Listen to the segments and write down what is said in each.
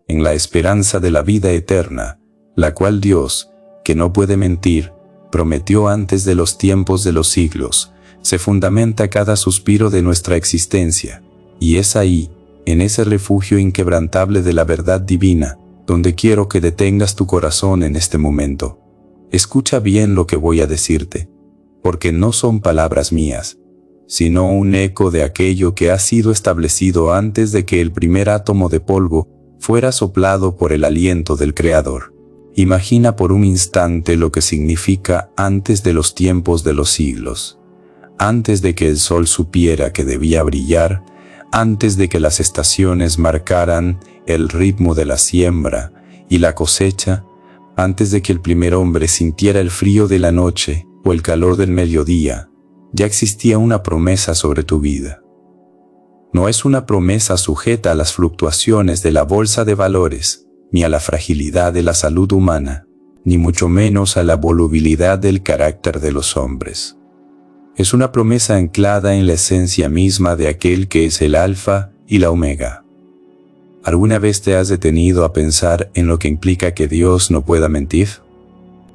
en la esperanza de la vida eterna, la cual Dios, que no puede mentir, prometió antes de los tiempos de los siglos, se fundamenta cada suspiro de nuestra existencia, y es ahí, en ese refugio inquebrantable de la verdad divina, donde quiero que detengas tu corazón en este momento. Escucha bien lo que voy a decirte, porque no son palabras mías, sino un eco de aquello que ha sido establecido antes de que el primer átomo de polvo fuera soplado por el aliento del Creador. Imagina por un instante lo que significa antes de los tiempos de los siglos, antes de que el sol supiera que debía brillar, antes de que las estaciones marcaran el ritmo de la siembra y la cosecha, antes de que el primer hombre sintiera el frío de la noche o el calor del mediodía, ya existía una promesa sobre tu vida. No es una promesa sujeta a las fluctuaciones de la bolsa de valores, ni a la fragilidad de la salud humana, ni mucho menos a la volubilidad del carácter de los hombres. Es una promesa anclada en la esencia misma de aquel que es el Alfa y la Omega. ¿Alguna vez te has detenido a pensar en lo que implica que Dios no pueda mentir?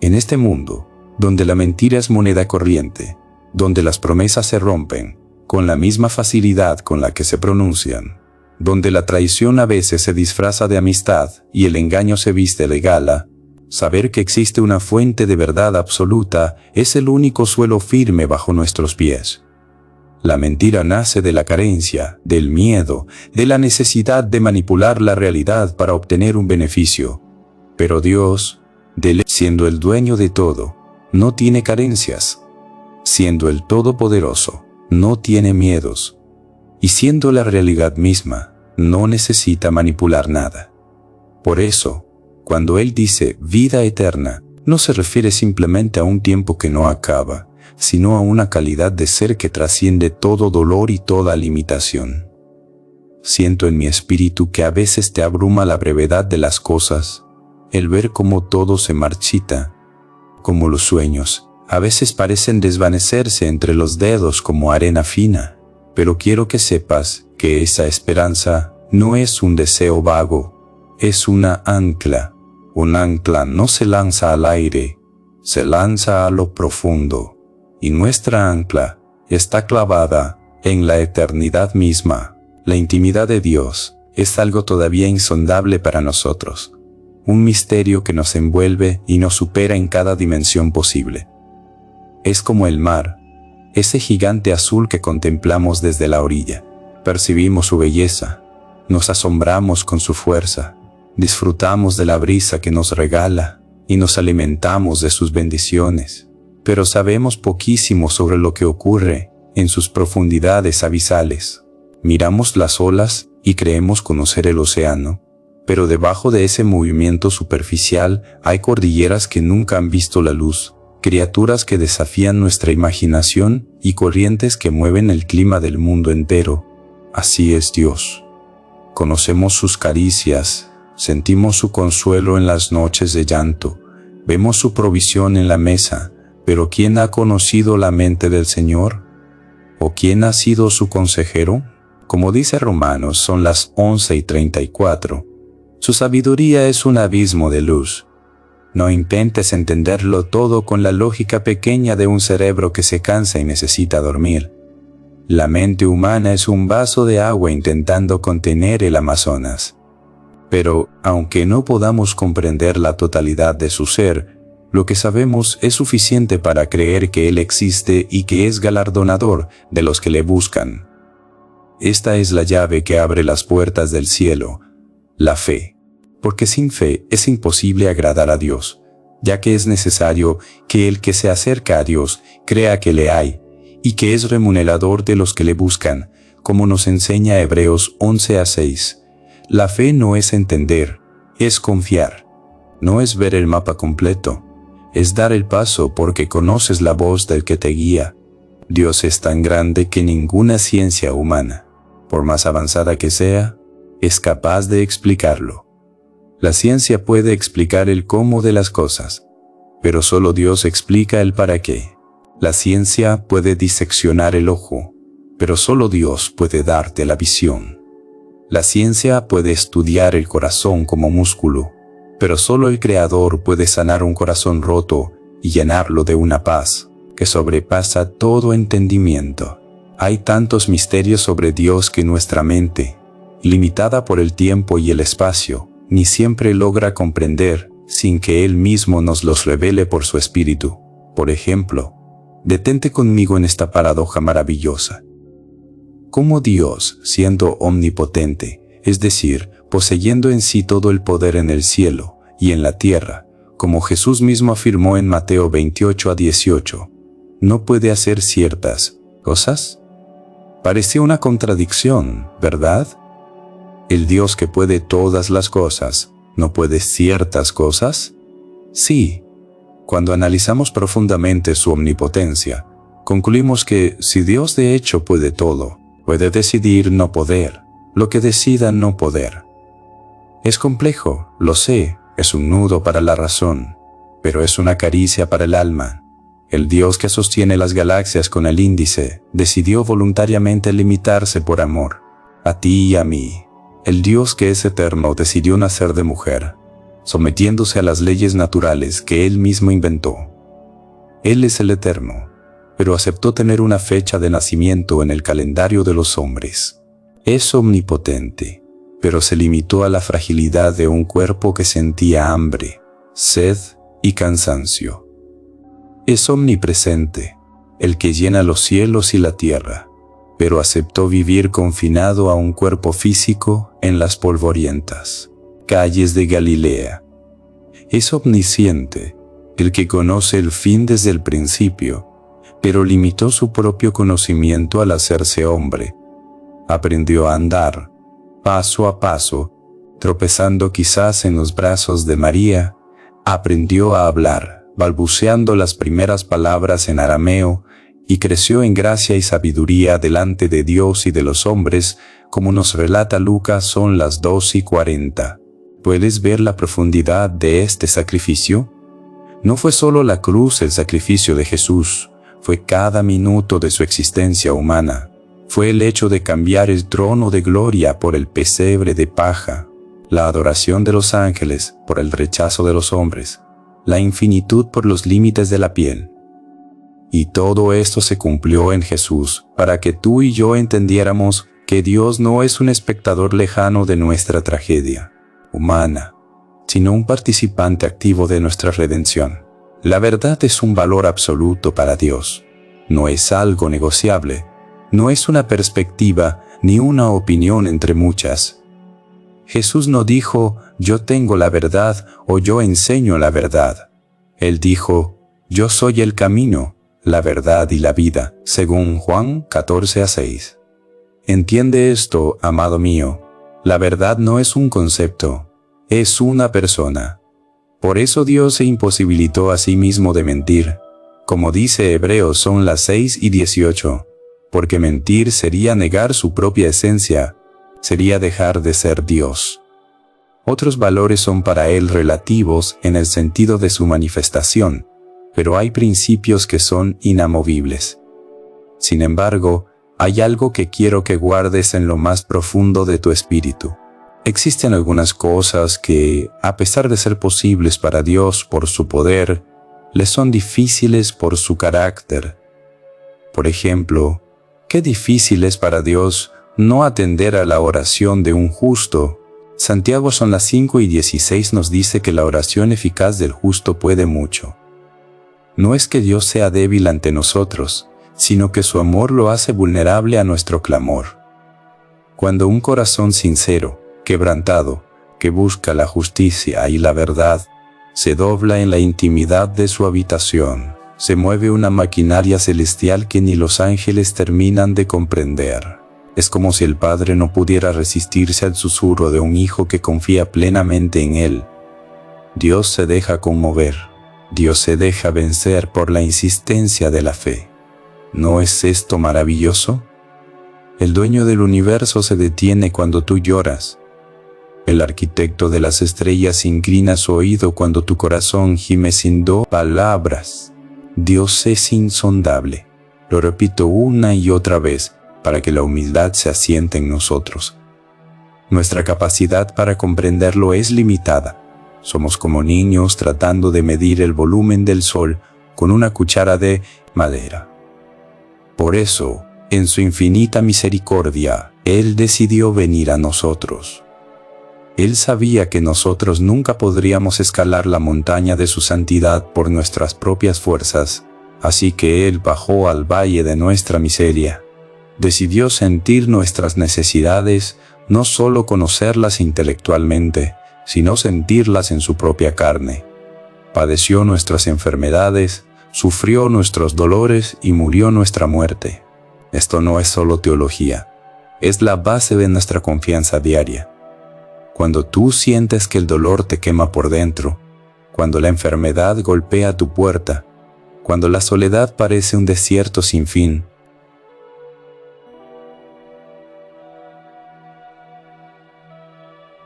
En este mundo, donde la mentira es moneda corriente, donde las promesas se rompen con la misma facilidad con la que se pronuncian, donde la traición a veces se disfraza de amistad y el engaño se viste de gala, saber que existe una fuente de verdad absoluta es el único suelo firme bajo nuestros pies. La mentira nace de la carencia, del miedo, de la necesidad de manipular la realidad para obtener un beneficio. Pero Dios, siendo el dueño de todo, no tiene carencias. Siendo el Todopoderoso, no tiene miedos. Y siendo la realidad misma, no necesita manipular nada. Por eso, cuando Él dice vida eterna, no se refiere simplemente a un tiempo que no acaba, sino a una calidad de ser que trasciende todo dolor y toda limitación. Siento en mi espíritu que a veces te abruma la brevedad de las cosas, el ver cómo todo se marchita, como los sueños, a veces parecen desvanecerse entre los dedos como arena fina, pero quiero que sepas que esa esperanza no es un deseo vago, es una ancla. Un ancla no se lanza al aire, se lanza a lo profundo, y nuestra ancla está clavada en la eternidad misma. La intimidad de Dios es algo todavía insondable para nosotros, un misterio que nos envuelve y nos supera en cada dimensión posible. Es como el mar, ese gigante azul que contemplamos desde la orilla. Percibimos su belleza, nos asombramos con su fuerza, disfrutamos de la brisa que nos regala y nos alimentamos de sus bendiciones, pero sabemos poquísimo sobre lo que ocurre en sus profundidades abisales. Miramos las olas y creemos conocer el océano, pero debajo de ese movimiento superficial hay cordilleras que nunca han visto la luz, criaturas que desafían nuestra imaginación y corrientes que mueven el clima del mundo entero. Así es Dios. Conocemos sus caricias, sentimos su consuelo en las noches de llanto, vemos su provisión en la mesa, pero ¿quién ha conocido la mente del Señor? ¿O quién ha sido su consejero? Como dice Romanos, son las 11:34. Su sabiduría es un abismo de luz. No intentes entenderlo todo con la lógica pequeña de un cerebro que se cansa y necesita dormir. La mente humana es un vaso de agua intentando contener el Amazonas. Pero, aunque no podamos comprender la totalidad de su ser, lo que sabemos es suficiente para creer que Él existe y que es galardonador de los que le buscan. Esta es la llave que abre las puertas del cielo, la fe. Porque sin fe es imposible agradar a Dios, ya que es necesario que el que se acerca a Dios crea que le hay, y que es remunerador de los que le buscan, como nos enseña Hebreos 11:6. La fe no es entender, es confiar. No es ver el mapa completo, es dar el paso porque conoces la voz del que te guía. Dios es tan grande que ninguna ciencia humana, por más avanzada que sea, es capaz de explicarlo. La ciencia puede explicar el cómo de las cosas, pero solo Dios explica el para qué. La ciencia puede diseccionar el ojo, pero solo Dios puede darte la visión. La ciencia puede estudiar el corazón como músculo, pero solo el Creador puede sanar un corazón roto y llenarlo de una paz que sobrepasa todo entendimiento. Hay tantos misterios sobre Dios que nuestra mente, limitada por el tiempo y el espacio, ni siempre logra comprender sin que Él mismo nos los revele por su Espíritu. Por ejemplo, detente conmigo en esta paradoja maravillosa. ¿Cómo Dios, siendo omnipotente, es decir, poseyendo en sí todo el poder en el cielo y en la tierra, como Jesús mismo afirmó en Mateo 28-18, no puede hacer ciertas cosas? Parece una contradicción, ¿verdad? ¿El Dios que puede todas las cosas no puede ciertas cosas? Sí. Cuando analizamos profundamente su omnipotencia, concluimos que si Dios de hecho puede todo, puede decidir no poder, lo que decida no poder. Es complejo, lo sé, es un nudo para la razón, pero es una caricia para el alma. El Dios que sostiene las galaxias con el índice decidió voluntariamente limitarse por amor a ti y a mí. El Dios que es eterno decidió nacer de mujer, sometiéndose a las leyes naturales que Él mismo inventó. Él es el eterno, pero aceptó tener una fecha de nacimiento en el calendario de los hombres. Es omnipotente, pero se limitó a la fragilidad de un cuerpo que sentía hambre, sed y cansancio. Es omnipresente, el que llena los cielos y la tierra, pero aceptó vivir confinado a un cuerpo físico en las polvorientas calles de Galilea. Es omnisciente, el que conoce el fin desde el principio, pero limitó su propio conocimiento al hacerse hombre. Aprendió a andar, paso a paso, tropezando quizás en los brazos de María. Aprendió a hablar, balbuceando las primeras palabras en arameo, y creció en gracia y sabiduría delante de Dios y de los hombres, como nos relata Lucas. Son las 2:40. ¿Puedes ver la profundidad de este sacrificio? No fue solo la cruz el sacrificio de Jesús, fue cada minuto de su existencia humana. Fue el hecho de cambiar el trono de gloria por el pesebre de paja, la adoración de los ángeles por el rechazo de los hombres, la infinitud por los límites de la piel. Y todo esto se cumplió en Jesús, para que tú y yo entendiéramos que Dios no es un espectador lejano de nuestra tragedia humana, sino un participante activo de nuestra redención. La verdad es un valor absoluto para Dios. No es algo negociable, no es una perspectiva ni una opinión entre muchas. Jesús no dijo, yo tengo la verdad o yo enseño la verdad. Él dijo, yo soy el camino, la verdad y la vida, según Juan 14:6. Entiende esto, amado mío. La verdad no es un concepto, es una persona. Por eso Dios se imposibilitó a sí mismo de mentir. Como dice Hebreos, son las 6:18. Porque mentir sería negar su propia esencia, sería dejar de ser Dios. Otros valores son para Él relativos en el sentido de su manifestación, pero hay principios que son inamovibles. Sin embargo, hay algo que quiero que guardes en lo más profundo de tu espíritu. Existen algunas cosas que, a pesar de ser posibles para Dios por su poder, le son difíciles por su carácter. Por ejemplo, qué difícil es para Dios no atender a la oración de un justo. Santiago son las 5:16 nos dice que la oración eficaz del justo puede mucho. No es que Dios sea débil ante nosotros, sino que su amor lo hace vulnerable a nuestro clamor. Cuando un corazón sincero, quebrantado, que busca la justicia y la verdad, se dobla en la intimidad de su habitación, se mueve una maquinaria celestial que ni los ángeles terminan de comprender. Es como si el padre no pudiera resistirse al susurro de un hijo que confía plenamente en él. Dios se deja conmover, Dios se deja vencer por la insistencia de la fe. ¿No es esto maravilloso? El dueño del universo se detiene cuando tú lloras. El arquitecto de las estrellas inclina su oído cuando tu corazón gime sin palabras. Dios es insondable. Lo repito una y otra vez para que la humildad se asiente en nosotros. Nuestra capacidad para comprenderlo es limitada. Somos como niños tratando de medir el volumen del sol con una cuchara de madera. Por eso, en su infinita misericordia, Él decidió venir a nosotros. Él sabía que nosotros nunca podríamos escalar la montaña de su santidad por nuestras propias fuerzas, así que Él bajó al valle de nuestra miseria. Decidió sentir nuestras necesidades, no solo conocerlas intelectualmente, sino sentirlas en su propia carne. Padeció nuestras enfermedades, sufrió nuestros dolores y murió nuestra muerte. Esto no es solo teología, es la base de nuestra confianza diaria. Cuando tú sientes que el dolor te quema por dentro, cuando la enfermedad golpea tu puerta, cuando la soledad parece un desierto sin fin,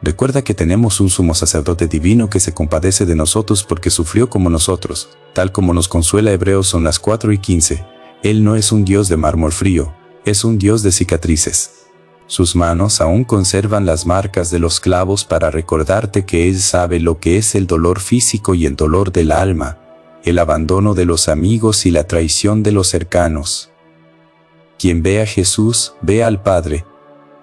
recuerda que tenemos un sumo sacerdote divino que se compadece de nosotros porque sufrió como nosotros, tal como nos consuela Hebreos son las 4:15. Él no es un Dios de mármol frío, es un Dios de cicatrices. Sus manos aún conservan las marcas de los clavos para recordarte que Él sabe lo que es el dolor físico y el dolor del alma, el abandono de los amigos y la traición de los cercanos. Quien ve a Jesús, ve al Padre,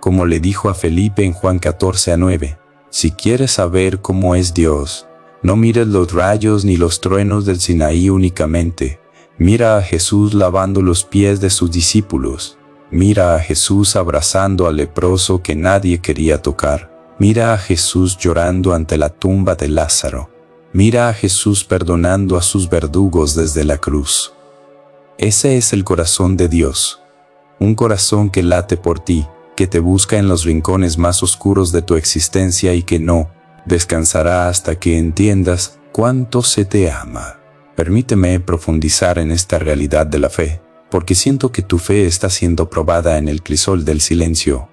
como le dijo a Felipe en Juan 14:9. Si quieres saber cómo es Dios, no mires los rayos ni los truenos del Sinaí únicamente. Mira a Jesús lavando los pies de sus discípulos. Mira a Jesús abrazando al leproso que nadie quería tocar. Mira a Jesús llorando ante la tumba de Lázaro. Mira a Jesús perdonando a sus verdugos desde la cruz. Ese es el corazón de Dios. Un corazón que late por ti, que te busca en los rincones más oscuros de tu existencia y que no descansará hasta que entiendas cuánto se te ama. Permíteme profundizar en esta realidad de la fe, porque siento que tu fe está siendo probada en el crisol del silencio.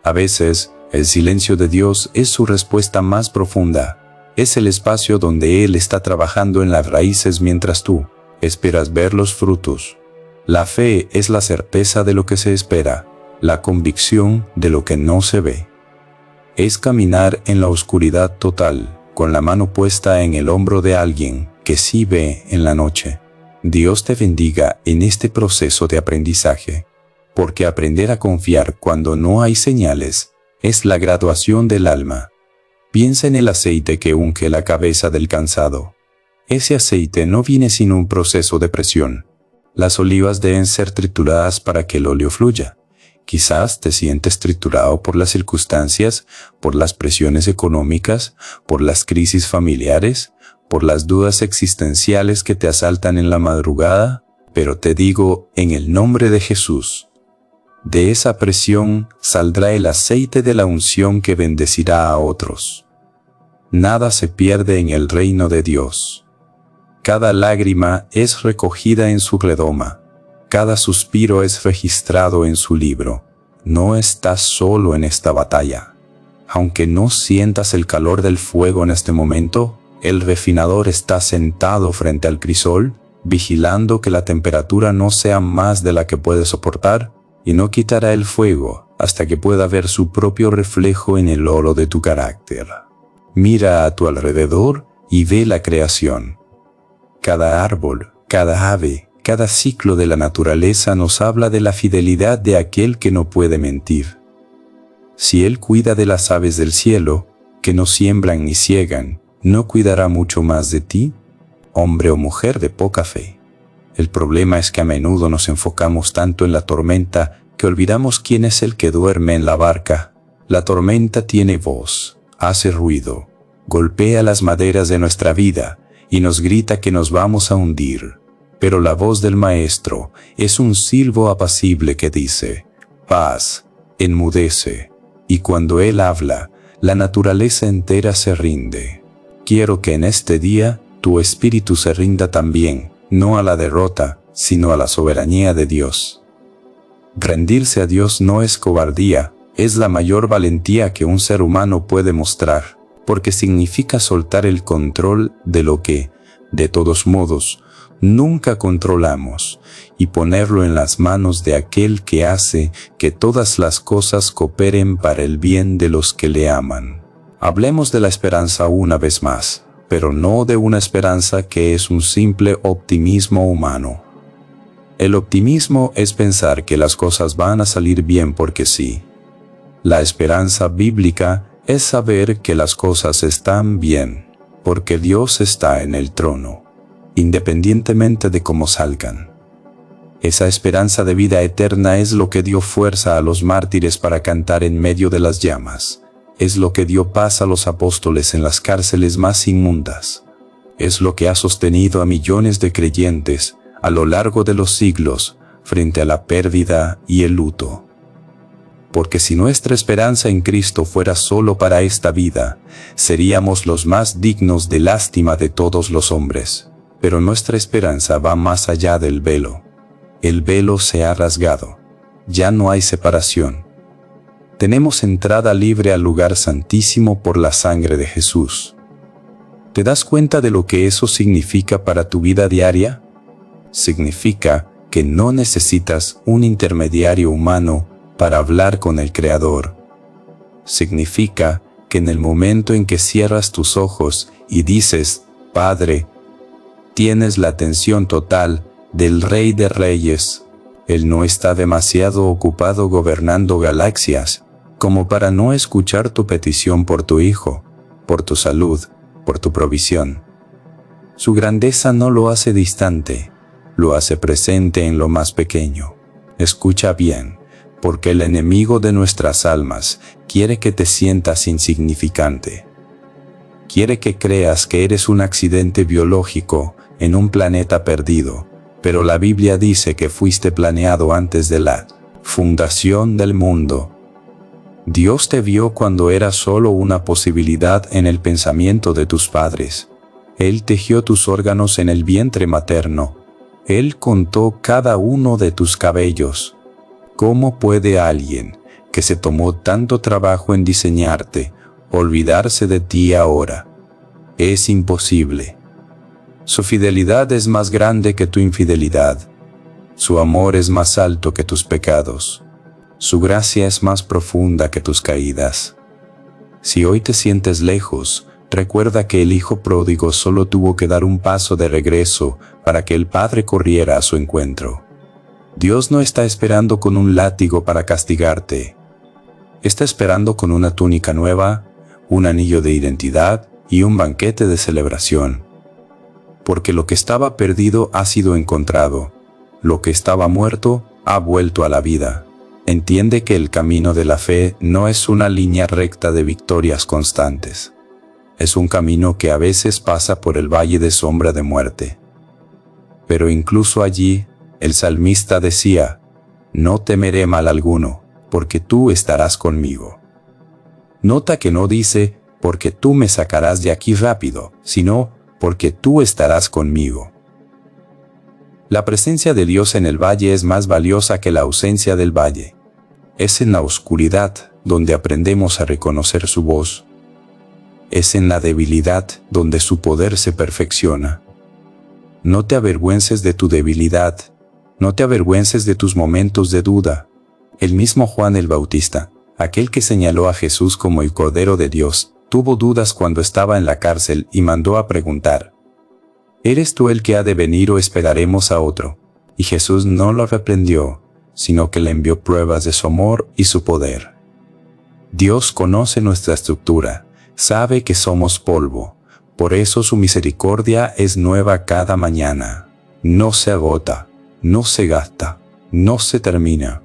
A veces, el silencio de Dios es su respuesta más profunda. Es el espacio donde Él está trabajando en las raíces mientras tú esperas ver los frutos. La fe es la certeza de lo que se espera, la convicción de lo que no se ve. Es caminar en la oscuridad total, con la mano puesta en el hombro de alguien que sí ve en la noche. Dios te bendiga en este proceso de aprendizaje, porque aprender a confiar cuando no hay señales es la graduación del alma. Piensa en el aceite que unge la cabeza del cansado. Ese aceite no viene sin un proceso de presión. Las olivas deben ser trituradas para que el óleo fluya. Quizás te sientes triturado por las circunstancias, por las presiones económicas, por las crisis familiares, por las dudas existenciales que te asaltan en la madrugada, pero te digo, en el nombre de Jesús, de esa presión saldrá el aceite de la unción que bendecirá a otros. Nada se pierde en el reino de Dios. Cada lágrima es recogida en su redoma, cada suspiro es registrado en su libro. No estás solo en esta batalla. Aunque no sientas el calor del fuego en este momento, el refinador está sentado frente al crisol, vigilando que la temperatura no sea más de la que puede soportar, y no quitará el fuego hasta que pueda ver su propio reflejo en el oro de tu carácter. Mira a tu alrededor y ve la creación. Cada árbol, cada ave, cada ciclo de la naturaleza nos habla de la fidelidad de aquel que no puede mentir. Si Él cuida de las aves del cielo, que no siembran ni ciegan, ¿no cuidará mucho más de ti, hombre o mujer de poca fe? El problema es que a menudo nos enfocamos tanto en la tormenta que olvidamos quién es el que duerme en la barca. La tormenta tiene voz, hace ruido, golpea las maderas de nuestra vida y nos grita que nos vamos a hundir. Pero la voz del Maestro es un silbo apacible que dice, paz, enmudece, y cuando Él habla, la naturaleza entera se rinde. Quiero que en este día tu espíritu se rinda también, no a la derrota, sino a la soberanía de Dios. Rendirse a Dios no es cobardía, es la mayor valentía que un ser humano puede mostrar, porque significa soltar el control de lo que, de todos modos, nunca controlamos, y ponerlo en las manos de aquel que hace que todas las cosas cooperen para el bien de los que le aman. Hablemos de la esperanza una vez más, pero no de una esperanza que es un simple optimismo humano. El optimismo es pensar que las cosas van a salir bien porque sí. La esperanza bíblica es saber que las cosas están bien, porque Dios está en el trono, independientemente de cómo salgan. Esa esperanza de vida eterna es lo que dio fuerza a los mártires para cantar en medio de las llamas. Es lo que dio paz a los apóstoles en las cárceles más inmundas. Es lo que ha sostenido a millones de creyentes a lo largo de los siglos frente a la pérdida y el luto. Porque si nuestra esperanza en Cristo fuera solo para esta vida, seríamos los más dignos de lástima de todos los hombres. Pero nuestra esperanza va más allá del velo. El velo se ha rasgado. Ya no hay separación. Tenemos entrada libre al lugar santísimo por la sangre de Jesús. ¿Te das cuenta de lo que eso significa para tu vida diaria? Significa que no necesitas un intermediario humano para hablar con el Creador. Significa que en el momento en que cierras tus ojos y dices, Padre, tienes la atención total del Rey de Reyes. Él no está demasiado ocupado gobernando galaxias como para no escuchar tu petición por tu hijo, por tu salud, por tu provisión. Su grandeza no lo hace distante, lo hace presente en lo más pequeño. Escucha bien, porque el enemigo de nuestras almas quiere que te sientas insignificante. Quiere que creas que eres un accidente biológico en un planeta perdido, pero la Biblia dice que fuiste planeado antes de la fundación del mundo. Dios te vio cuando eras solo una posibilidad en el pensamiento de tus padres. Él tejió tus órganos en el vientre materno. Él contó cada uno de tus cabellos. ¿Cómo puede alguien que se tomó tanto trabajo en diseñarte olvidarse de ti ahora? Es imposible. Su fidelidad es más grande que tu infidelidad. Su amor es más alto que tus pecados. Su gracia es más profunda que tus caídas. Si hoy te sientes lejos, recuerda que el hijo pródigo solo tuvo que dar un paso de regreso para que el padre corriera a su encuentro. Dios no está esperando con un látigo para castigarte. Está esperando con una túnica nueva, un anillo de identidad y un banquete de celebración. Porque lo que estaba perdido ha sido encontrado. Lo que estaba muerto ha vuelto a la vida. Entiende que el camino de la fe no es una línea recta de victorias constantes. Es un camino que a veces pasa por el valle de sombra de muerte. Pero incluso allí, el salmista decía, no temeré mal alguno, porque tú estarás conmigo. Nota que no dice, porque tú me sacarás de aquí rápido, sino, porque tú estarás conmigo. La presencia de Dios en el valle es más valiosa que la ausencia del valle. Es en la oscuridad donde aprendemos a reconocer su voz. Es en la debilidad donde su poder se perfecciona. No te avergüences de tu debilidad. No te avergüences de tus momentos de duda. El mismo Juan el Bautista, aquel que señaló a Jesús como el Cordero de Dios, tuvo dudas cuando estaba en la cárcel y mandó a preguntar, ¿eres tú el que ha de venir o esperaremos a otro? Y Jesús no lo reprendió, sino que le envió pruebas de su amor y su poder. Dios conoce nuestra estructura, sabe que somos polvo, por eso su misericordia es nueva cada mañana. No se agota, no se gasta, no se termina.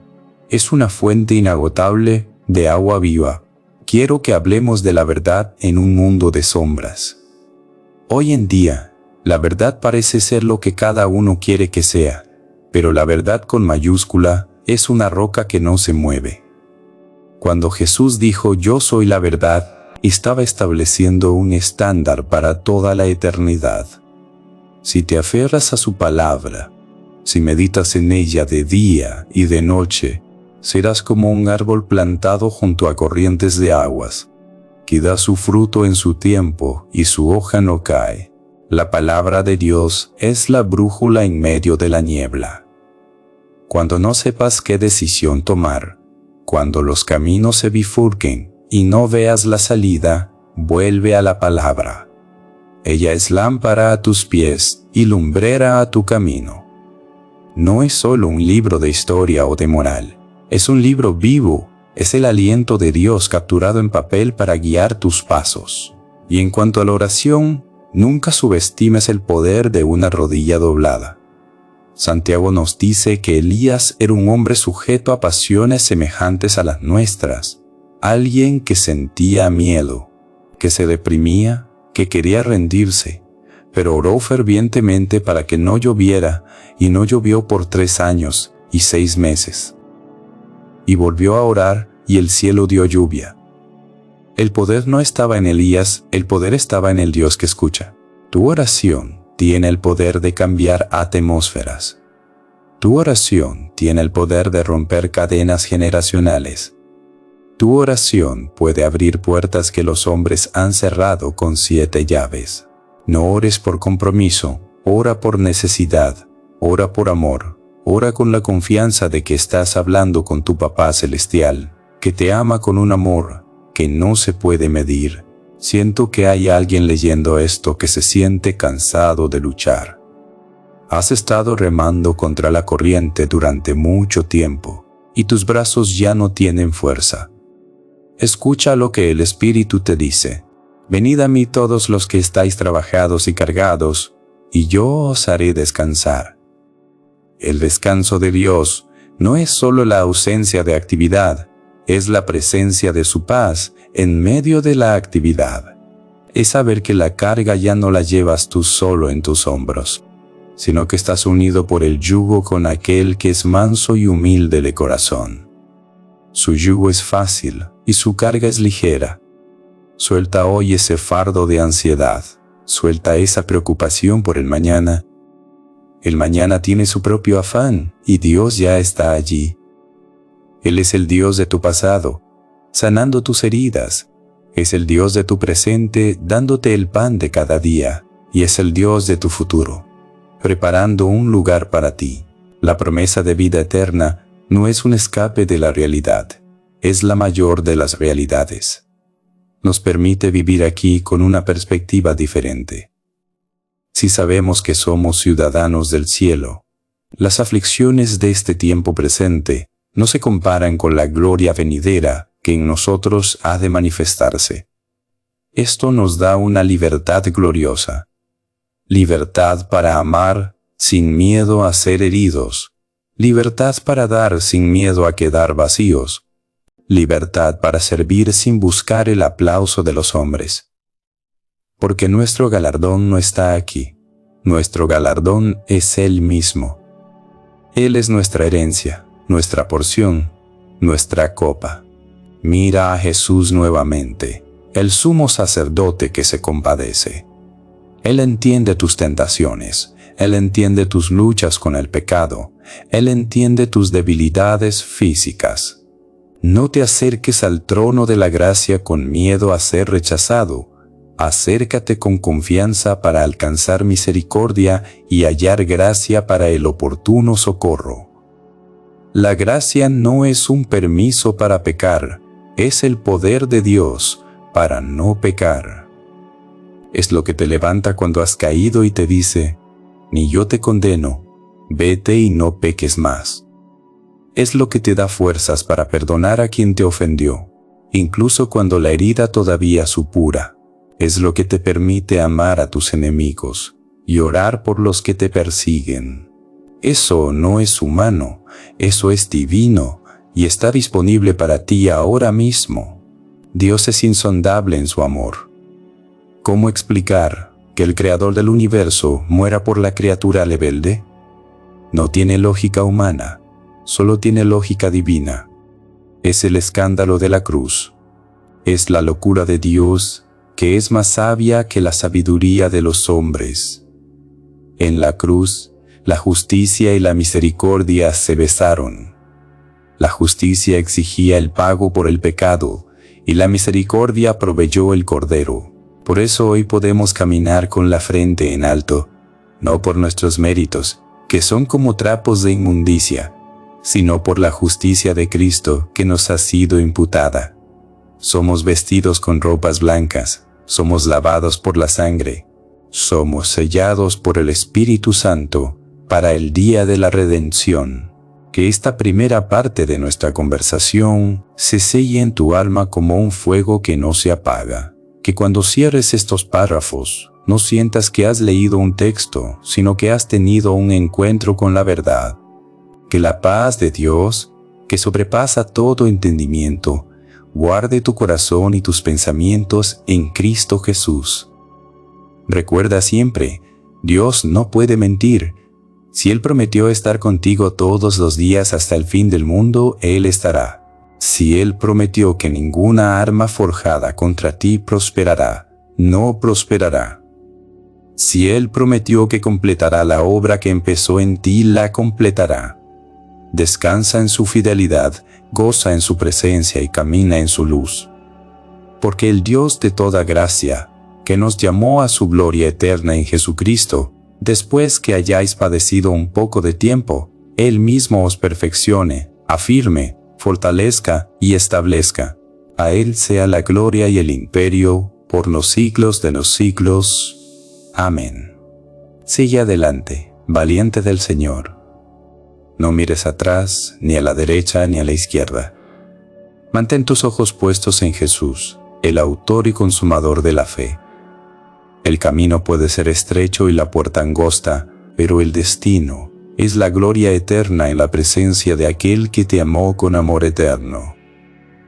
Es una fuente inagotable de agua viva. Quiero que hablemos de la verdad en un mundo de sombras. Hoy en día, la verdad parece ser lo que cada uno quiere que sea, pero la verdad con mayúscula es una roca que no se mueve. Cuando Jesús dijo yo soy la verdad, estaba estableciendo un estándar para toda la eternidad. Si te aferras a su palabra, si meditas en ella de día y de noche, serás como un árbol plantado junto a corrientes de aguas, que da su fruto en su tiempo y su hoja no cae. La palabra de Dios es la brújula en medio de la niebla. Cuando no sepas qué decisión tomar, cuando los caminos se bifurquen y no veas la salida, vuelve a la palabra. Ella es lámpara a tus pies y lumbrera a tu camino. No es solo un libro de historia o de moral, es un libro vivo, es el aliento de Dios capturado en papel para guiar tus pasos. Y en cuanto a la oración, nunca subestimes el poder de una rodilla doblada. Santiago nos dice que Elías era un hombre sujeto a pasiones semejantes a las nuestras, alguien que sentía miedo, que se deprimía, que quería rendirse, pero oró fervientemente para que no lloviera, y no llovió por 3 años y 6 meses. Y volvió a orar, y el cielo dio lluvia. El poder no estaba en Elías, el poder estaba en el Dios que escucha. Tu oración tiene el poder de cambiar atmósferas. Tu oración tiene el poder de romper cadenas generacionales. Tu oración puede abrir puertas que los hombres han cerrado con 7 llaves. No ores por compromiso, ora por necesidad, ora por amor, ora con la confianza de que estás hablando con tu Papá Celestial, que te ama con un amor que no se puede medir. Siento que hay alguien leyendo esto que se siente cansado de luchar. Has estado remando contra la corriente durante mucho tiempo, y tus brazos ya no tienen fuerza. Escucha lo que el Espíritu te dice. Venid a mí todos los que estáis trabajados y cargados, y yo os haré descansar. El descanso de Dios no es solo la ausencia de actividad, es la presencia de su paz en medio de la actividad. Es saber que la carga ya no la llevas tú solo en tus hombros, sino que estás unido por el yugo con aquel que es manso y humilde de corazón. Su yugo es fácil y su carga es ligera. Suelta hoy ese fardo de ansiedad, suelta esa preocupación por el mañana. El mañana tiene su propio afán y Dios ya está allí. Él es el Dios de tu pasado, sanando tus heridas. Es el Dios de tu presente, dándote el pan de cada día. Y es el Dios de tu futuro, preparando un lugar para ti. La promesa de vida eterna no es un escape de la realidad, es la mayor de las realidades. Nos permite vivir aquí con una perspectiva diferente. Si sabemos que somos ciudadanos del cielo, las aflicciones de este tiempo presente no se comparan con la gloria venidera que en nosotros ha de manifestarse. Esto nos da una libertad gloriosa. Libertad para amar sin miedo a ser heridos. Libertad para dar sin miedo a quedar vacíos. Libertad para servir sin buscar el aplauso de los hombres. Porque nuestro galardón no está aquí. Nuestro galardón es Él mismo. Él es nuestra herencia, nuestra porción, nuestra copa. Mira a Jesús nuevamente, el sumo sacerdote que se compadece. Él entiende tus tentaciones, Él entiende tus luchas con el pecado, Él entiende tus debilidades físicas. No te acerques al trono de la gracia con miedo a ser rechazado. Acércate con confianza para alcanzar misericordia y hallar gracia para el oportuno socorro. La gracia no es un permiso para pecar, es el poder de Dios para no pecar. Es lo que te levanta cuando has caído y te dice, ni yo te condeno, vete y no peques más. Es lo que te da fuerzas para perdonar a quien te ofendió, incluso cuando la herida todavía supura. Es lo que te permite amar a tus enemigos y orar por los que te persiguen. Eso no es humano, eso es divino y está disponible para ti ahora mismo. Dios es insondable en su amor. ¿Cómo explicar que el Creador del universo muera por la criatura rebelde? No tiene lógica humana, solo tiene lógica divina. Es el escándalo de la cruz. Es la locura de Dios, que es más sabia que la sabiduría de los hombres. En la cruz, la justicia y la misericordia se besaron. La justicia exigía el pago por el pecado, y la misericordia proveyó el cordero. Por eso hoy podemos caminar con la frente en alto, no por nuestros méritos, que son como trapos de inmundicia, sino por la justicia de Cristo que nos ha sido imputada. Somos vestidos con ropas blancas, somos lavados por la sangre, somos sellados por el Espíritu Santo para el día de la redención. Que esta primera parte de nuestra conversación se selle en tu alma como un fuego que no se apaga. Que cuando cierres estos párrafos, no sientas que has leído un texto, sino que has tenido un encuentro con la verdad. Que la paz de Dios, que sobrepasa todo entendimiento, guarde tu corazón y tus pensamientos en Cristo Jesús. Recuerda siempre, Dios no puede mentir. Si Él prometió estar contigo todos los días hasta el fin del mundo, Él estará. Si Él prometió que ninguna arma forjada contra ti prosperará, no prosperará. Si Él prometió que completará la obra que empezó en ti, la completará. Descansa en su fidelidad, goza en su presencia y camina en su luz. Porque el Dios de toda gracia, que nos llamó a su gloria eterna en Jesucristo, después que hayáis padecido un poco de tiempo, Él mismo os perfeccione, afirme, fortalezca y establezca. A Él sea la gloria y el imperio, por los siglos de los siglos. Amén. Sigue adelante, valiente del Señor. No mires atrás, ni a la derecha ni a la izquierda. Mantén tus ojos puestos en Jesús, el autor y consumador de la fe. El camino puede ser estrecho y la puerta angosta, pero el destino es la gloria eterna en la presencia de aquel que te amó con amor eterno.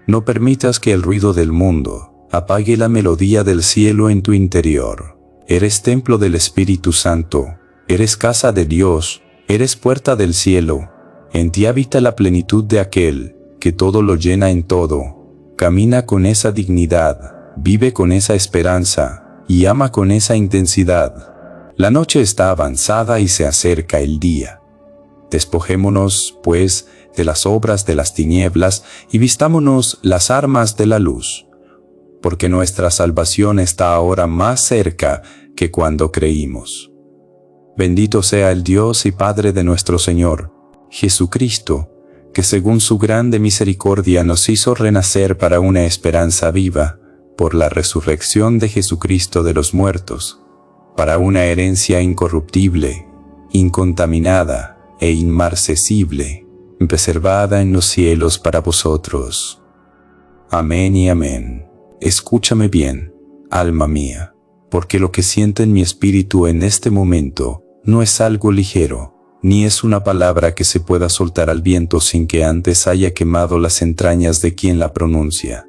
No permitas que el ruido del mundo apague la melodía del cielo en tu interior. Eres templo del Espíritu Santo, eres casa de Dios, eres puerta del cielo. En ti habita la plenitud de aquel que todo lo llena en todo. Camina con esa dignidad, vive con esa esperanza y ama con esa intensidad. La noche está avanzada y se acerca el día. Despojémonos, pues, de las obras de las tinieblas y vistámonos las armas de la luz, porque nuestra salvación está ahora más cerca que cuando creímos. Bendito sea el Dios y Padre de nuestro Señor, Jesucristo, que según su grande misericordia nos hizo renacer para una esperanza viva, por la resurrección de Jesucristo de los muertos, para una herencia incorruptible, incontaminada e inmarcesible, preservada en los cielos para vosotros. Amén y amén. Escúchame bien, alma mía, porque lo que siento en mi espíritu en este momento no es algo ligero, ni es una palabra que se pueda soltar al viento sin que antes haya quemado las entrañas de quien la pronuncia.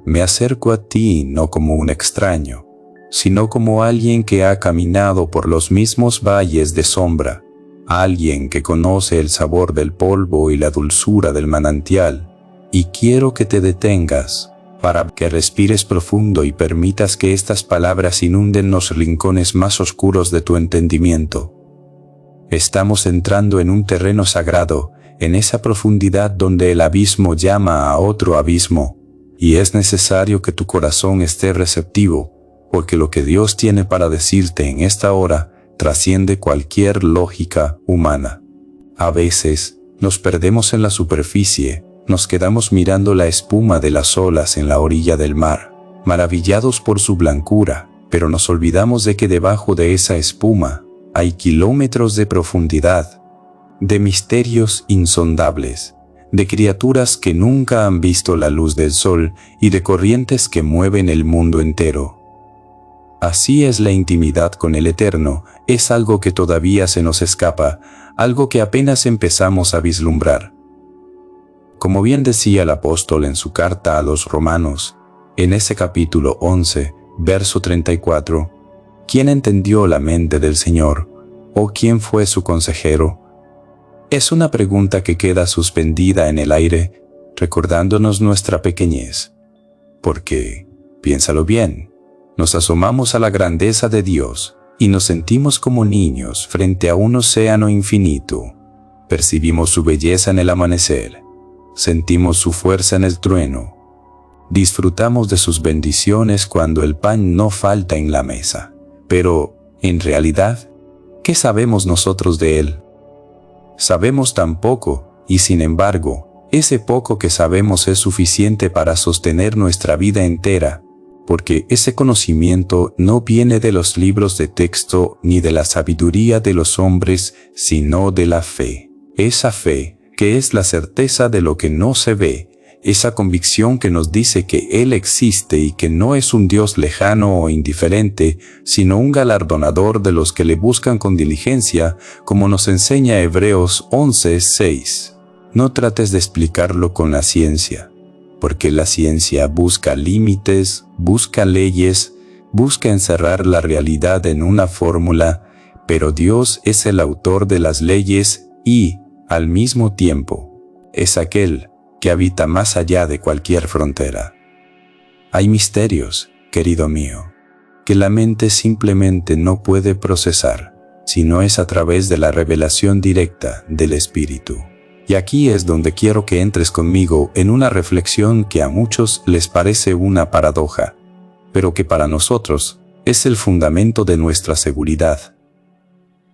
Me acerco a ti no como un extraño, sino como alguien que ha caminado por los mismos valles de sombra, alguien que conoce el sabor del polvo y la dulzura del manantial, y quiero que te detengas, para que respires profundo y permitas que estas palabras inunden los rincones más oscuros de tu entendimiento. Estamos entrando en un terreno sagrado, en esa profundidad donde el abismo llama a otro abismo, y es necesario que tu corazón esté receptivo, porque lo que Dios tiene para decirte en esta hora trasciende cualquier lógica humana. A veces, nos perdemos en la superficie, nos quedamos mirando la espuma de las olas en la orilla del mar, maravillados por su blancura, pero nos olvidamos de que debajo de esa espuma hay kilómetros de profundidad, de misterios insondables, de criaturas que nunca han visto la luz del sol y de corrientes que mueven el mundo entero. Así es la intimidad con el Eterno, es algo que todavía se nos escapa, algo que apenas empezamos a vislumbrar. Como bien decía el apóstol en su carta a los Romanos, en ese capítulo 11, verso 34, ¿quién entendió la mente del Señor? ¿O quién fue su consejero? Es una pregunta que queda suspendida en el aire, recordándonos nuestra pequeñez. Porque, piénsalo bien, nos asomamos a la grandeza de Dios y nos sentimos como niños frente a un océano infinito. Percibimos su belleza en el amanecer, sentimos su fuerza en el trueno. disfrutamos de sus bendiciones cuando el pan no falta en la mesa. Pero, en realidad, ¿qué sabemos nosotros de Él? Sabemos tan poco, y sin embargo, ese poco que sabemos es suficiente para sostener nuestra vida entera, porque ese conocimiento no viene de los libros de texto ni de la sabiduría de los hombres, sino de la fe. Esa fe, que es la certeza de lo que no se ve, esa convicción que nos dice que Él existe y que no es un Dios lejano o indiferente, sino un galardonador de los que le buscan con diligencia, como nos enseña Hebreos 11:6. No trates de explicarlo con la ciencia, porque la ciencia busca límites, busca leyes, busca encerrar la realidad en una fórmula, pero Dios es el autor de las leyes y, al mismo tiempo, es aquel que habita más allá de cualquier frontera. Hay misterios, querido mío, que la mente simplemente no puede procesar, si no es a través de la revelación directa del Espíritu. Y aquí es donde quiero que entres conmigo en una reflexión que a muchos les parece una paradoja, pero que para nosotros es el fundamento de nuestra seguridad.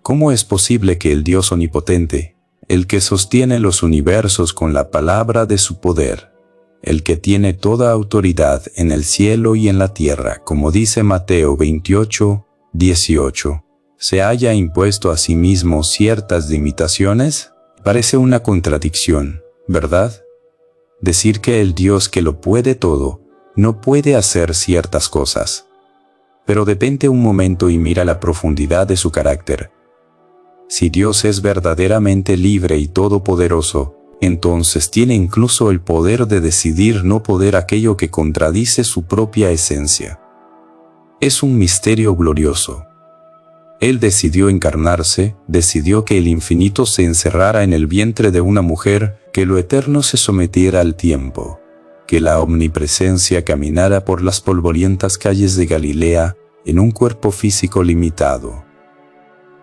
¿Cómo es posible que el Dios omnipotente, el que sostiene los universos con la palabra de su poder, el que tiene toda autoridad en el cielo y en la tierra, como dice Mateo 28:18, se haya impuesto a sí mismo ciertas limitaciones? Parece una contradicción, ¿verdad? Decir que el Dios que lo puede todo, no puede hacer ciertas cosas. Pero detente un momento y mira la profundidad de su carácter. Si Dios es verdaderamente libre y todopoderoso, entonces tiene incluso el poder de decidir no poder aquello que contradice su propia esencia. Es un misterio glorioso. Él decidió encarnarse, decidió que el infinito se encerrara en el vientre de una mujer, que lo eterno se sometiera al tiempo, que la omnipresencia caminara por las polvorientas calles de Galilea en un cuerpo físico limitado.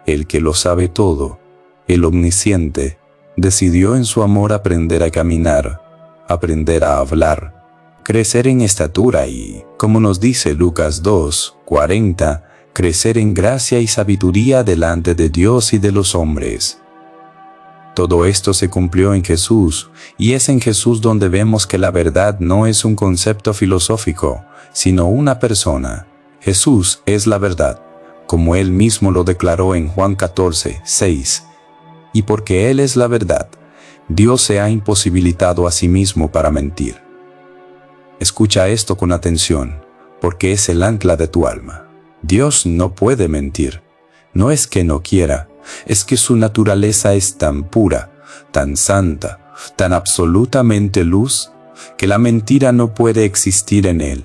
El que lo sabe todo, el omnisciente, decidió en su amor aprender a caminar, aprender a hablar, crecer en estatura y, como nos dice Lucas 2:40, crecer en gracia y sabiduría delante de Dios y de los hombres. Todo esto se cumplió en Jesús, y es en Jesús donde vemos que la verdad no es un concepto filosófico, sino una persona. Jesús es la verdad, como Él mismo lo declaró en Juan 14:6. Y porque Él es la verdad, Dios se ha imposibilitado a sí mismo para mentir. Escucha esto con atención, porque es el ancla de tu alma. Dios no puede mentir. No es que no quiera, es que su naturaleza es tan pura, tan santa, tan absolutamente luz, que la mentira no puede existir en Él.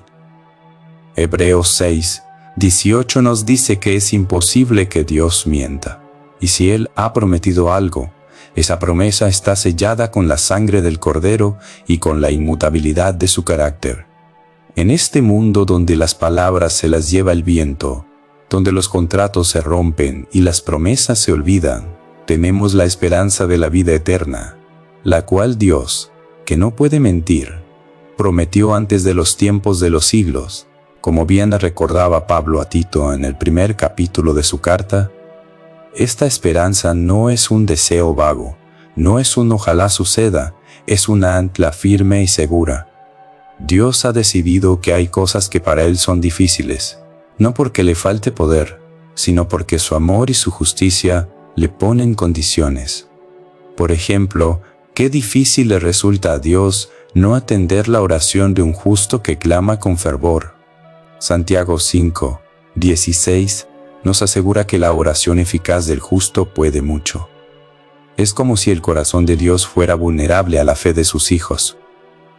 Hebreos 6:18 nos dice que es imposible que Dios mienta. Y si Él ha prometido algo, esa promesa está sellada con la sangre del Cordero y con la inmutabilidad de su carácter. En este mundo donde las palabras se las lleva el viento, donde los contratos se rompen y las promesas se olvidan, tenemos la esperanza de la vida eterna, la cual Dios, que no puede mentir, prometió antes de los tiempos de los siglos, como bien recordaba Pablo a Tito en el primer capítulo de su carta. Esta esperanza no es un deseo vago, no es un ojalá suceda, es una ancla firme y segura. Dios ha decidido que hay cosas que para Él son difíciles, no porque le falte poder, sino porque su amor y su justicia le ponen condiciones. Por ejemplo, qué difícil le resulta a Dios no atender la oración de un justo que clama con fervor. Santiago 5:16 nos asegura que la oración eficaz del justo puede mucho. Es como si el corazón de Dios fuera vulnerable a la fe de sus hijos.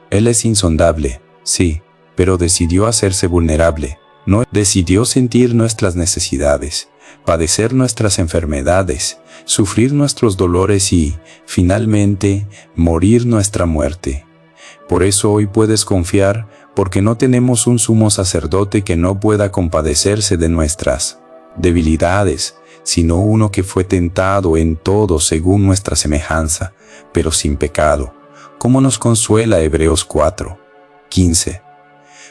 Él es insondable, sí, pero decidió hacerse vulnerable, no decidió sentir nuestras necesidades, padecer nuestras enfermedades, sufrir nuestros dolores y, finalmente, morir nuestra muerte. Por eso hoy puedes confiar, porque no tenemos un sumo sacerdote que no pueda compadecerse de nuestras debilidades, sino uno que fue tentado en todo según nuestra semejanza, pero sin pecado. Como nos consuela Hebreos 4:15.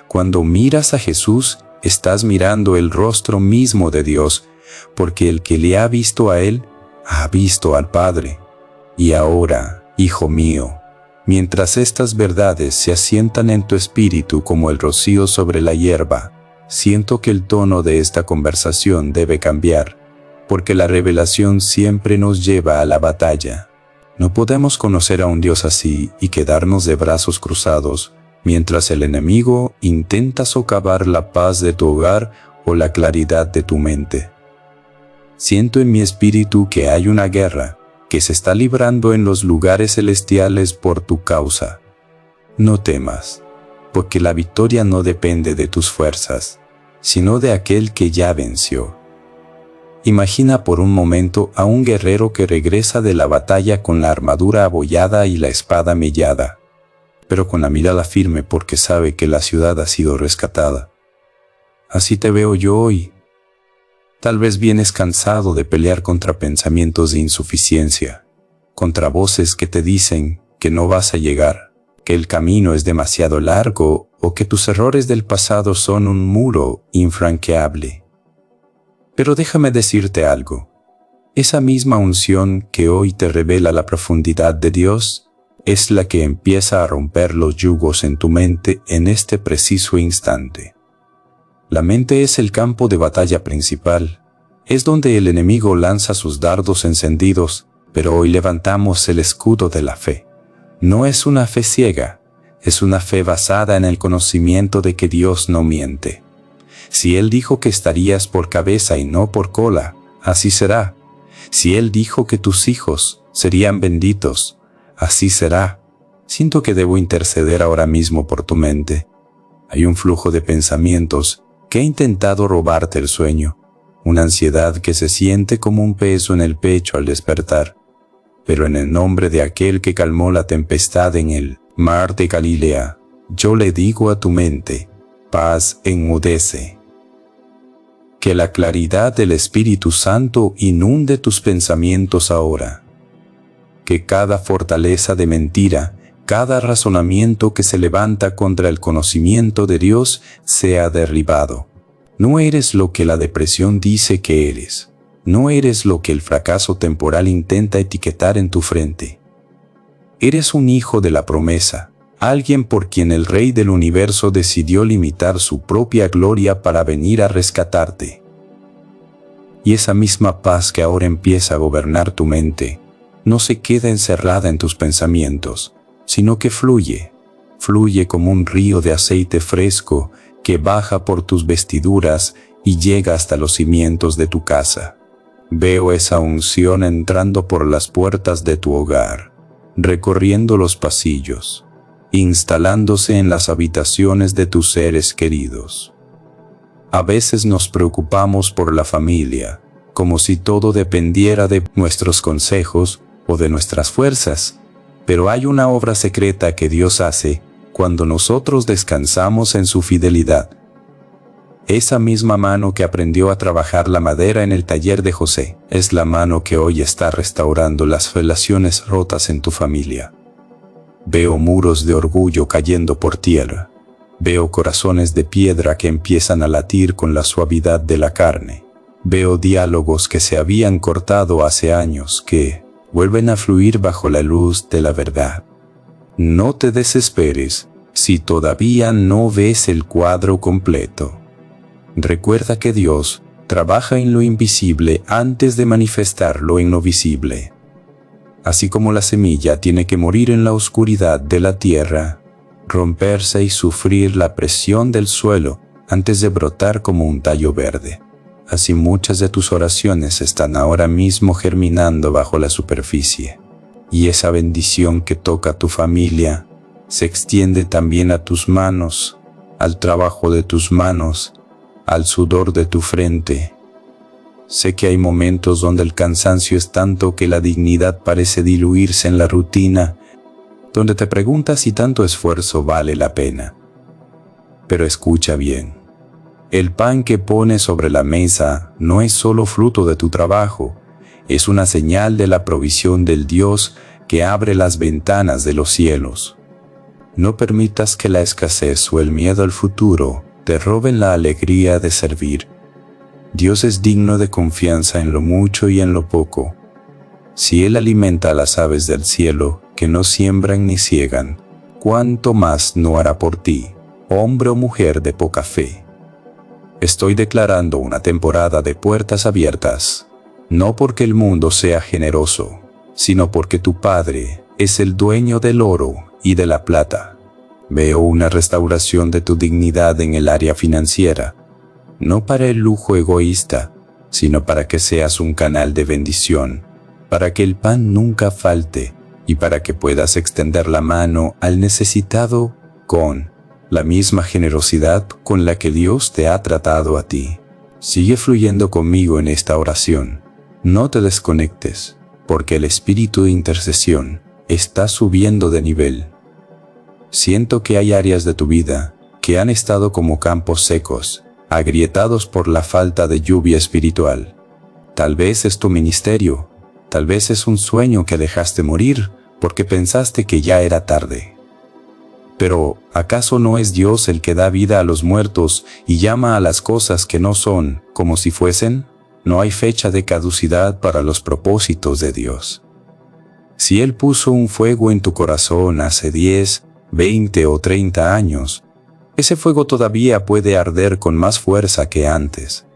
Cuando miras a Jesús, estás mirando el rostro mismo de Dios, porque el que le ha visto a Él, ha visto al Padre. Y ahora, hijo mío, mientras estas verdades se asientan en tu espíritu como el rocío sobre la hierba, siento que el tono de esta conversación debe cambiar, porque la revelación siempre nos lleva a la batalla. No podemos conocer a un Dios así y quedarnos de brazos cruzados, mientras el enemigo intenta socavar la paz de tu hogar o la claridad de tu mente. Siento en mi espíritu que hay una guerra que se está librando en los lugares celestiales por tu causa. No temas, porque la victoria no depende de tus fuerzas, sino de aquel que ya venció. Imagina por un momento a un guerrero que regresa de la batalla con la armadura abollada y la espada mellada, pero con la mirada firme porque sabe que la ciudad ha sido rescatada. Así te veo yo hoy. Tal vez vienes cansado de pelear contra pensamientos de insuficiencia, contra voces que te dicen que no vas a llegar, que el camino es demasiado largo o que tus errores del pasado son un muro infranqueable. Pero déjame decirte algo. Esa misma unción que hoy te revela la profundidad de Dios es la que empieza a romper los yugos en tu mente en este preciso instante. La mente es el campo de batalla principal. Es donde el enemigo lanza sus dardos encendidos, pero hoy levantamos el escudo de la fe. No es una fe ciega, es una fe basada en el conocimiento de que Dios no miente. Si Él dijo que estarías por cabeza y no por cola, así será. Si Él dijo que tus hijos serían benditos, así será. Siento que debo interceder ahora mismo por tu mente. Hay un flujo de pensamientos que ha intentado robarte el sueño, una ansiedad que se siente como un peso en el pecho al despertar. Pero en el nombre de aquel que calmó la tempestad en el mar de Galilea, yo le digo a tu mente, paz, enmudece. Que la claridad del Espíritu Santo inunde tus pensamientos ahora. Que cada fortaleza de mentira, cada razonamiento que se levanta contra el conocimiento de Dios sea derribado. No eres lo que la depresión dice que eres. No eres lo que el fracaso temporal intenta etiquetar en tu frente. Eres un hijo de la promesa, alguien por quien el Rey del Universo decidió limitar su propia gloria para venir a rescatarte. Y esa misma paz que ahora empieza a gobernar tu mente, no se queda encerrada en tus pensamientos, sino que fluye como un río de aceite fresco que baja por tus vestiduras y llega hasta los cimientos de tu casa. Veo esa unción entrando por las puertas de tu hogar, recorriendo los pasillos, instalándose en las habitaciones de tus seres queridos. A veces nos preocupamos por la familia, como si todo dependiera de nuestros consejos o de nuestras fuerzas, pero hay una obra secreta que Dios hace cuando nosotros descansamos en su fidelidad. Esa misma mano que aprendió a trabajar la madera en el taller de José, es la mano que hoy está restaurando las relaciones rotas en tu familia. Veo muros de orgullo cayendo por tierra. Veo corazones de piedra que empiezan a latir con la suavidad de la carne. Veo diálogos que se habían cortado hace años que vuelven a fluir bajo la luz de la verdad. No te desesperes si todavía no ves el cuadro completo. Recuerda que Dios trabaja en lo invisible antes de manifestarlo en lo visible. Así como la semilla tiene que morir en la oscuridad de la tierra, romperse y sufrir la presión del suelo antes de brotar como un tallo verde. Así muchas de tus oraciones están ahora mismo germinando bajo la superficie. Y esa bendición que toca a tu familia se extiende también a tus manos, al trabajo de tus manos, al sudor de tu frente. Sé que hay momentos donde el cansancio es tanto que la dignidad parece diluirse en la rutina, donde te preguntas si tanto esfuerzo vale la pena. Pero escucha bien. El pan que pones sobre la mesa no es solo fruto de tu trabajo, es una señal de la provisión del Dios que abre las ventanas de los cielos. No permitas que la escasez o el miedo al futuro te roben la alegría de servir. Dios es digno de confianza en lo mucho y en lo poco. Si Él alimenta a las aves del cielo, que no siembran ni ciegan, ¿cuánto más no hará por ti, hombre o mujer de poca fe? Estoy declarando una temporada de puertas abiertas, no porque el mundo sea generoso, sino porque tu Padre es el dueño del oro y de la plata. Veo una restauración de tu dignidad en el área financiera, no para el lujo egoísta, sino para que seas un canal de bendición, para que el pan nunca falte y para que puedas extender la mano al necesitado con la misma generosidad con la que Dios te ha tratado a ti. Sigue fluyendo conmigo en esta oración. No te desconectes, porque el espíritu de intercesión está subiendo de nivel. Siento que hay áreas de tu vida que han estado como campos secos, agrietados por la falta de lluvia espiritual. Tal vez es tu ministerio, tal vez es un sueño que dejaste morir porque pensaste que ya era tarde. Pero, ¿acaso no es Dios el que da vida a los muertos y llama a las cosas que no son, como si fuesen? No hay fecha de caducidad para los propósitos de Dios. Si Él puso un fuego en tu corazón hace 10, 20 o 30 años, ese fuego todavía puede arder con más fuerza que antes.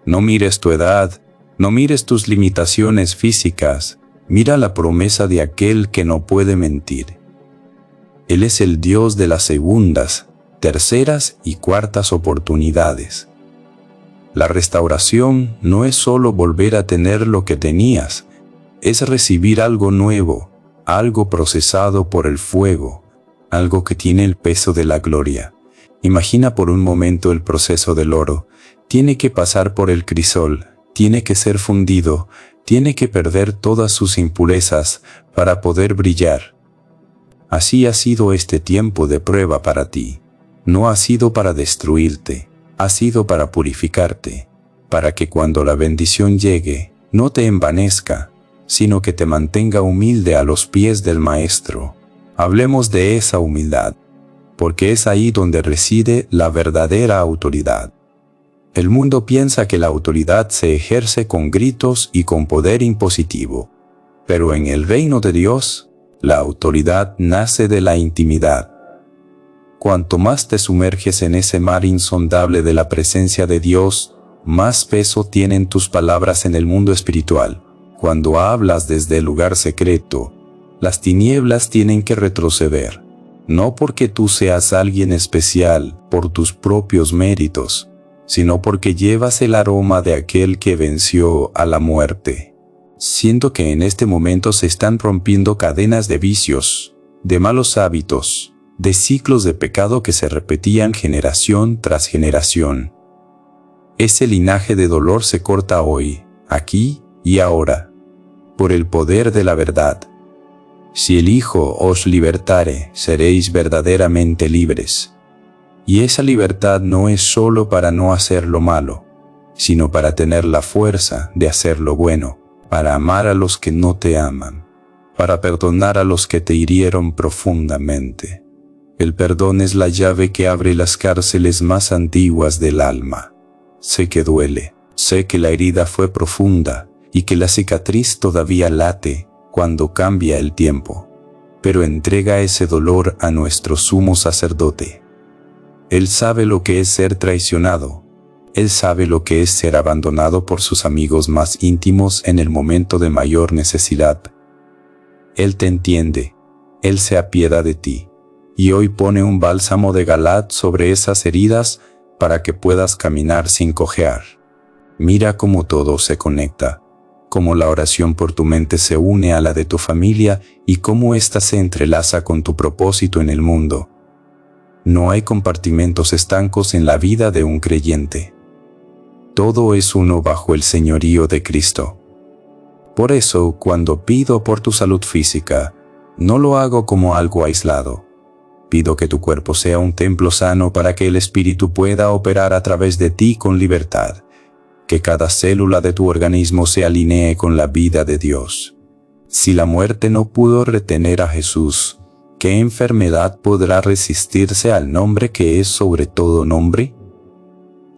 No mires tu edad, no mires tus limitaciones físicas, mira la promesa de aquel que no puede mentir. Él es el Dios de las segundas, terceras y cuartas oportunidades. La restauración no es solo volver a tener lo que tenías, es recibir algo nuevo, algo procesado por el fuego, algo que tiene el peso de la gloria. Imagina por un momento el proceso del oro. Tiene que pasar por el crisol, tiene que ser fundido, tiene que perder todas sus impurezas para poder brillar. Así ha sido este tiempo de prueba para ti. No ha sido para destruirte, ha sido para purificarte, para que cuando la bendición llegue, no te envanezca, sino que te mantenga humilde a los pies del Maestro. Hablemos de esa humildad, porque es ahí donde reside la verdadera autoridad. El mundo piensa que la autoridad se ejerce con gritos y con poder impositivo, pero en el reino de Dios, la autoridad nace de la intimidad. Cuanto más te sumerges en ese mar insondable de la presencia de Dios, más peso tienen tus palabras en el mundo espiritual. Cuando hablas desde el lugar secreto, las tinieblas tienen que retroceder, no porque tú seas alguien especial por tus propios méritos, sino porque llevas el aroma de aquel que venció a la muerte. Siento que en este momento se están rompiendo cadenas de vicios, de malos hábitos, de ciclos de pecado que se repetían generación tras generación. Ese linaje de dolor se corta hoy, aquí y ahora, por el poder de la verdad. Si el Hijo os libertare, seréis verdaderamente libres. Y esa libertad no es solo para no hacer lo malo, sino para tener la fuerza de hacer lo bueno, para amar a los que no te aman, para perdonar a los que te hirieron profundamente. El perdón es la llave que abre las cárceles más antiguas del alma. Sé que duele, sé que la herida fue profunda y que la cicatriz todavía late cuando cambia el tiempo, pero entrega ese dolor a nuestro sumo sacerdote. Él sabe lo que es ser traicionado. Él sabe lo que es ser abandonado por sus amigos más íntimos en el momento de mayor necesidad. Él te entiende, Él se apiada de ti, y hoy pone un bálsamo de Galaad sobre esas heridas para que puedas caminar sin cojear. Mira cómo todo se conecta, cómo la oración por tu mente se une a la de tu familia y cómo ésta se entrelaza con tu propósito en el mundo. No hay compartimentos estancos en la vida de un creyente. Todo es uno bajo el señorío de Cristo. Por eso, cuando pido por tu salud física, no lo hago como algo aislado. Pido que tu cuerpo sea un templo sano para que el Espíritu pueda operar a través de ti con libertad, que cada célula de tu organismo se alinee con la vida de Dios. Si la muerte no pudo retener a Jesús, ¿qué enfermedad podrá resistirse al nombre que es sobre todo nombre?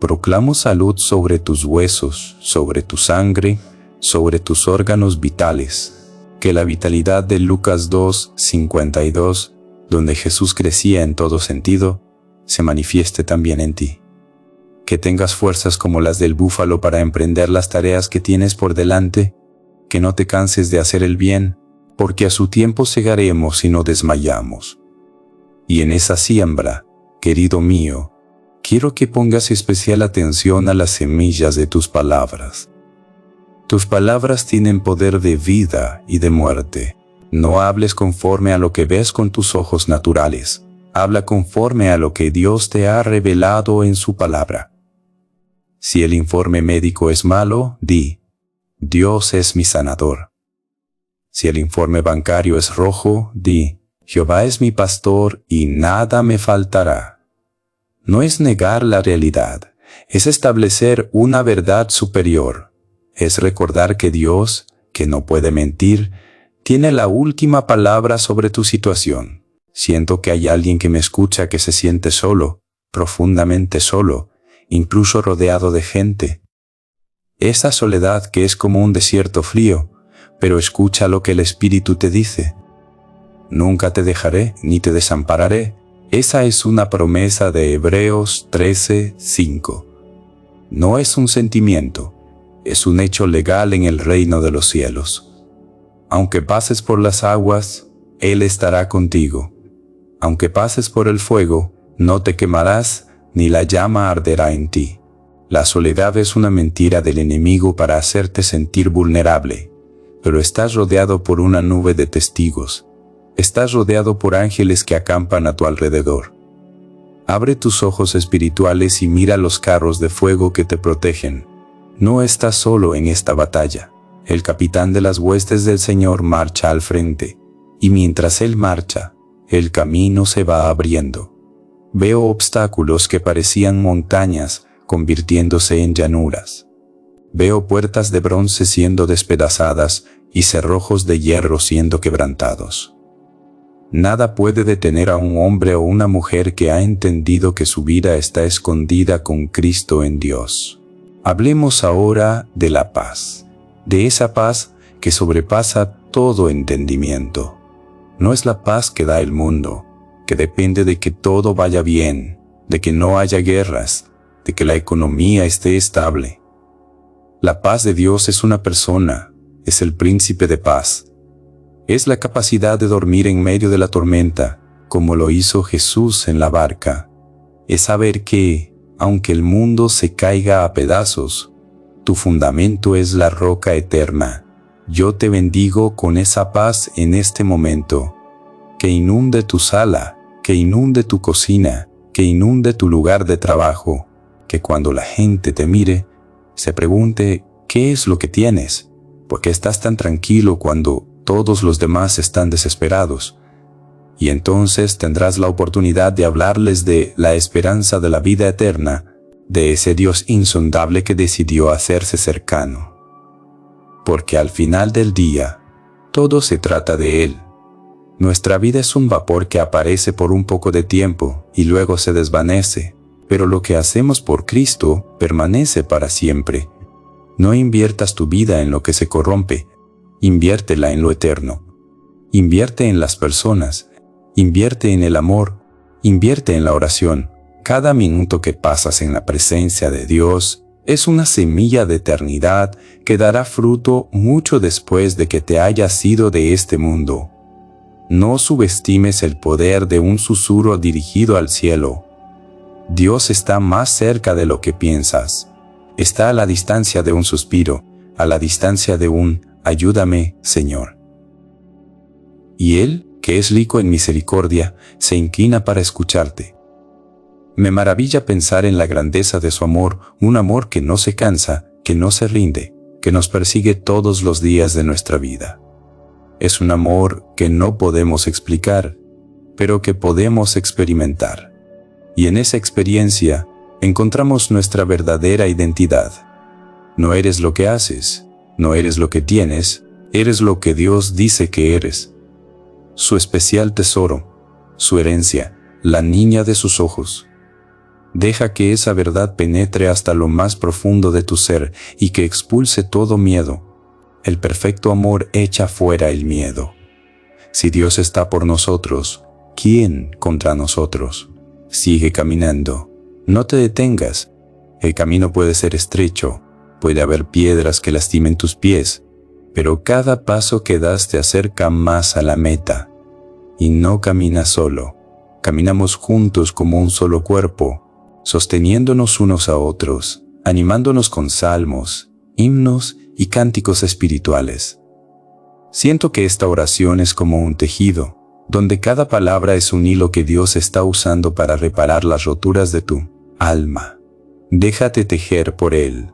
Proclamo salud sobre tus huesos, sobre tu sangre, sobre tus órganos vitales. Que la vitalidad de Lucas 2:52, donde Jesús crecía en todo sentido, se manifieste también en ti. Que tengas fuerzas como las del búfalo para emprender las tareas que tienes por delante, que no te canses de hacer el bien, porque a su tiempo segaremos y no desmayamos. Y en esa siembra, querido mío, quiero que pongas especial atención a las semillas de tus palabras. Tus palabras tienen poder de vida y de muerte. No hables conforme a lo que ves con tus ojos naturales. Habla conforme a lo que Dios te ha revelado en su palabra. Si el informe médico es malo, di: Dios es mi sanador. Si el informe bancario es rojo, di: Jehová es mi pastor y nada me faltará. No es negar la realidad, es establecer una verdad superior. Es recordar que Dios, que no puede mentir, tiene la última palabra sobre tu situación. Siento que hay alguien que me escucha que se siente solo, profundamente solo, incluso rodeado de gente. Esa soledad que es como un desierto frío, pero escucha lo que el Espíritu te dice. Nunca te dejaré ni te desampararé. Esa es una promesa de Hebreos 13:5. No es un sentimiento, es un hecho legal en el reino de los cielos. Aunque pases por las aguas, Él estará contigo. Aunque pases por el fuego, no te quemarás, ni la llama arderá en ti. La soledad es una mentira del enemigo para hacerte sentir vulnerable, pero estás rodeado por una nube de testigos. Estás rodeado por ángeles que acampan a tu alrededor. Abre tus ojos espirituales y mira los carros de fuego que te protegen. No estás solo en esta batalla. El capitán de las huestes del Señor marcha al frente, y mientras Él marcha, el camino se va abriendo. Veo obstáculos que parecían montañas convirtiéndose en llanuras. Veo puertas de bronce siendo despedazadas y cerrojos de hierro siendo quebrantados. Nada puede detener a un hombre o una mujer que ha entendido que su vida está escondida con Cristo en Dios. Hablemos ahora de la paz, de esa paz que sobrepasa todo entendimiento. No es la paz que da el mundo, que depende de que todo vaya bien, de que no haya guerras, de que la economía esté estable. La paz de Dios es una persona, es el príncipe de paz. Es la capacidad de dormir en medio de la tormenta, como lo hizo Jesús en la barca. Es saber que, aunque el mundo se caiga a pedazos, tu fundamento es la roca eterna. Yo te bendigo con esa paz en este momento. Que inunde tu sala, que inunde tu cocina, que inunde tu lugar de trabajo. Que cuando la gente te mire, se pregunte, ¿qué es lo que tienes? ¿Por qué estás tan tranquilo cuando todos los demás están desesperados? Y entonces tendrás la oportunidad de hablarles de la esperanza de la vida eterna, de ese Dios insondable que decidió hacerse cercano. Porque al final del día, todo se trata de Él. Nuestra vida es un vapor que aparece por un poco de tiempo y luego se desvanece, pero lo que hacemos por Cristo permanece para siempre. No inviertas tu vida en lo que se corrompe, inviértela en lo eterno. Invierte en las personas, invierte en el amor, invierte en la oración. Cada minuto que pasas en la presencia de Dios es una semilla de eternidad que dará fruto mucho después de que te hayas ido de este mundo. No subestimes el poder de un susurro dirigido al cielo. Dios está más cerca de lo que piensas. Está a la distancia de un suspiro, a la distancia de un «Ayúdame, Señor». Y Él, que es rico en misericordia, se inclina para escucharte. Me maravilla pensar en la grandeza de su amor, un amor que no se cansa, que no se rinde, que nos persigue todos los días de nuestra vida. Es un amor que no podemos explicar, pero que podemos experimentar. Y en esa experiencia encontramos nuestra verdadera identidad. No eres lo que haces, no eres lo que tienes, eres lo que Dios dice que eres. Su especial tesoro, su herencia, la niña de sus ojos. Deja que esa verdad penetre hasta lo más profundo de tu ser y que expulse todo miedo. El perfecto amor echa fuera el miedo. Si Dios está por nosotros, ¿quién contra nosotros? Sigue caminando. No te detengas. El camino puede ser estrecho, puede haber piedras que lastimen tus pies, pero cada paso que das te acerca más a la meta. Y no caminas solo, caminamos juntos como un solo cuerpo, sosteniéndonos unos a otros, animándonos con salmos, himnos y cánticos espirituales. Siento que esta oración es como un tejido, donde cada palabra es un hilo que Dios está usando para reparar las roturas de tu alma. Déjate tejer por Él.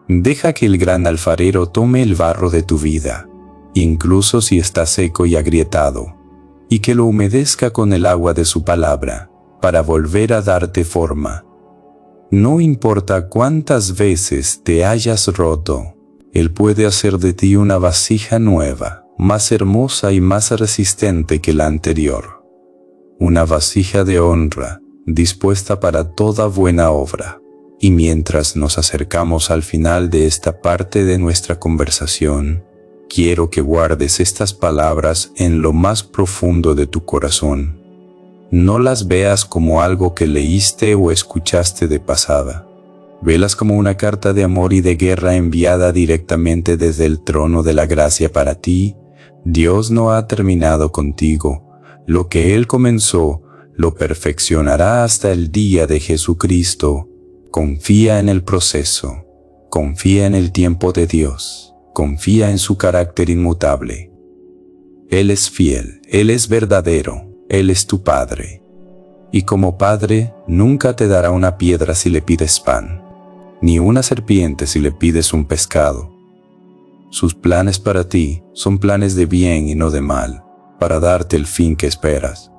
Deja que el gran alfarero tome el barro de tu vida, incluso si está seco y agrietado, y que lo humedezca con el agua de su palabra, para volver a darte forma. No importa cuántas veces te hayas roto, Él puede hacer de ti una vasija nueva, más hermosa y más resistente que la anterior. Una vasija de honra, dispuesta para toda buena obra. Y mientras nos acercamos al final de esta parte de nuestra conversación, quiero que guardes estas palabras en lo más profundo de tu corazón. No las veas como algo que leíste o escuchaste de pasada. Velas como una carta de amor y de guerra enviada directamente desde el trono de la gracia para ti. Dios no ha terminado contigo. Lo que Él comenzó, lo perfeccionará hasta el día de Jesucristo. Confía en el proceso, confía en el tiempo de Dios, confía en su carácter inmutable. Él es fiel, Él es verdadero, Él es tu Padre. Y como Padre, nunca te dará una piedra si le pides pan, ni una serpiente si le pides un pescado. Sus planes para ti son planes de bien y no de mal, para darte el fin que esperas.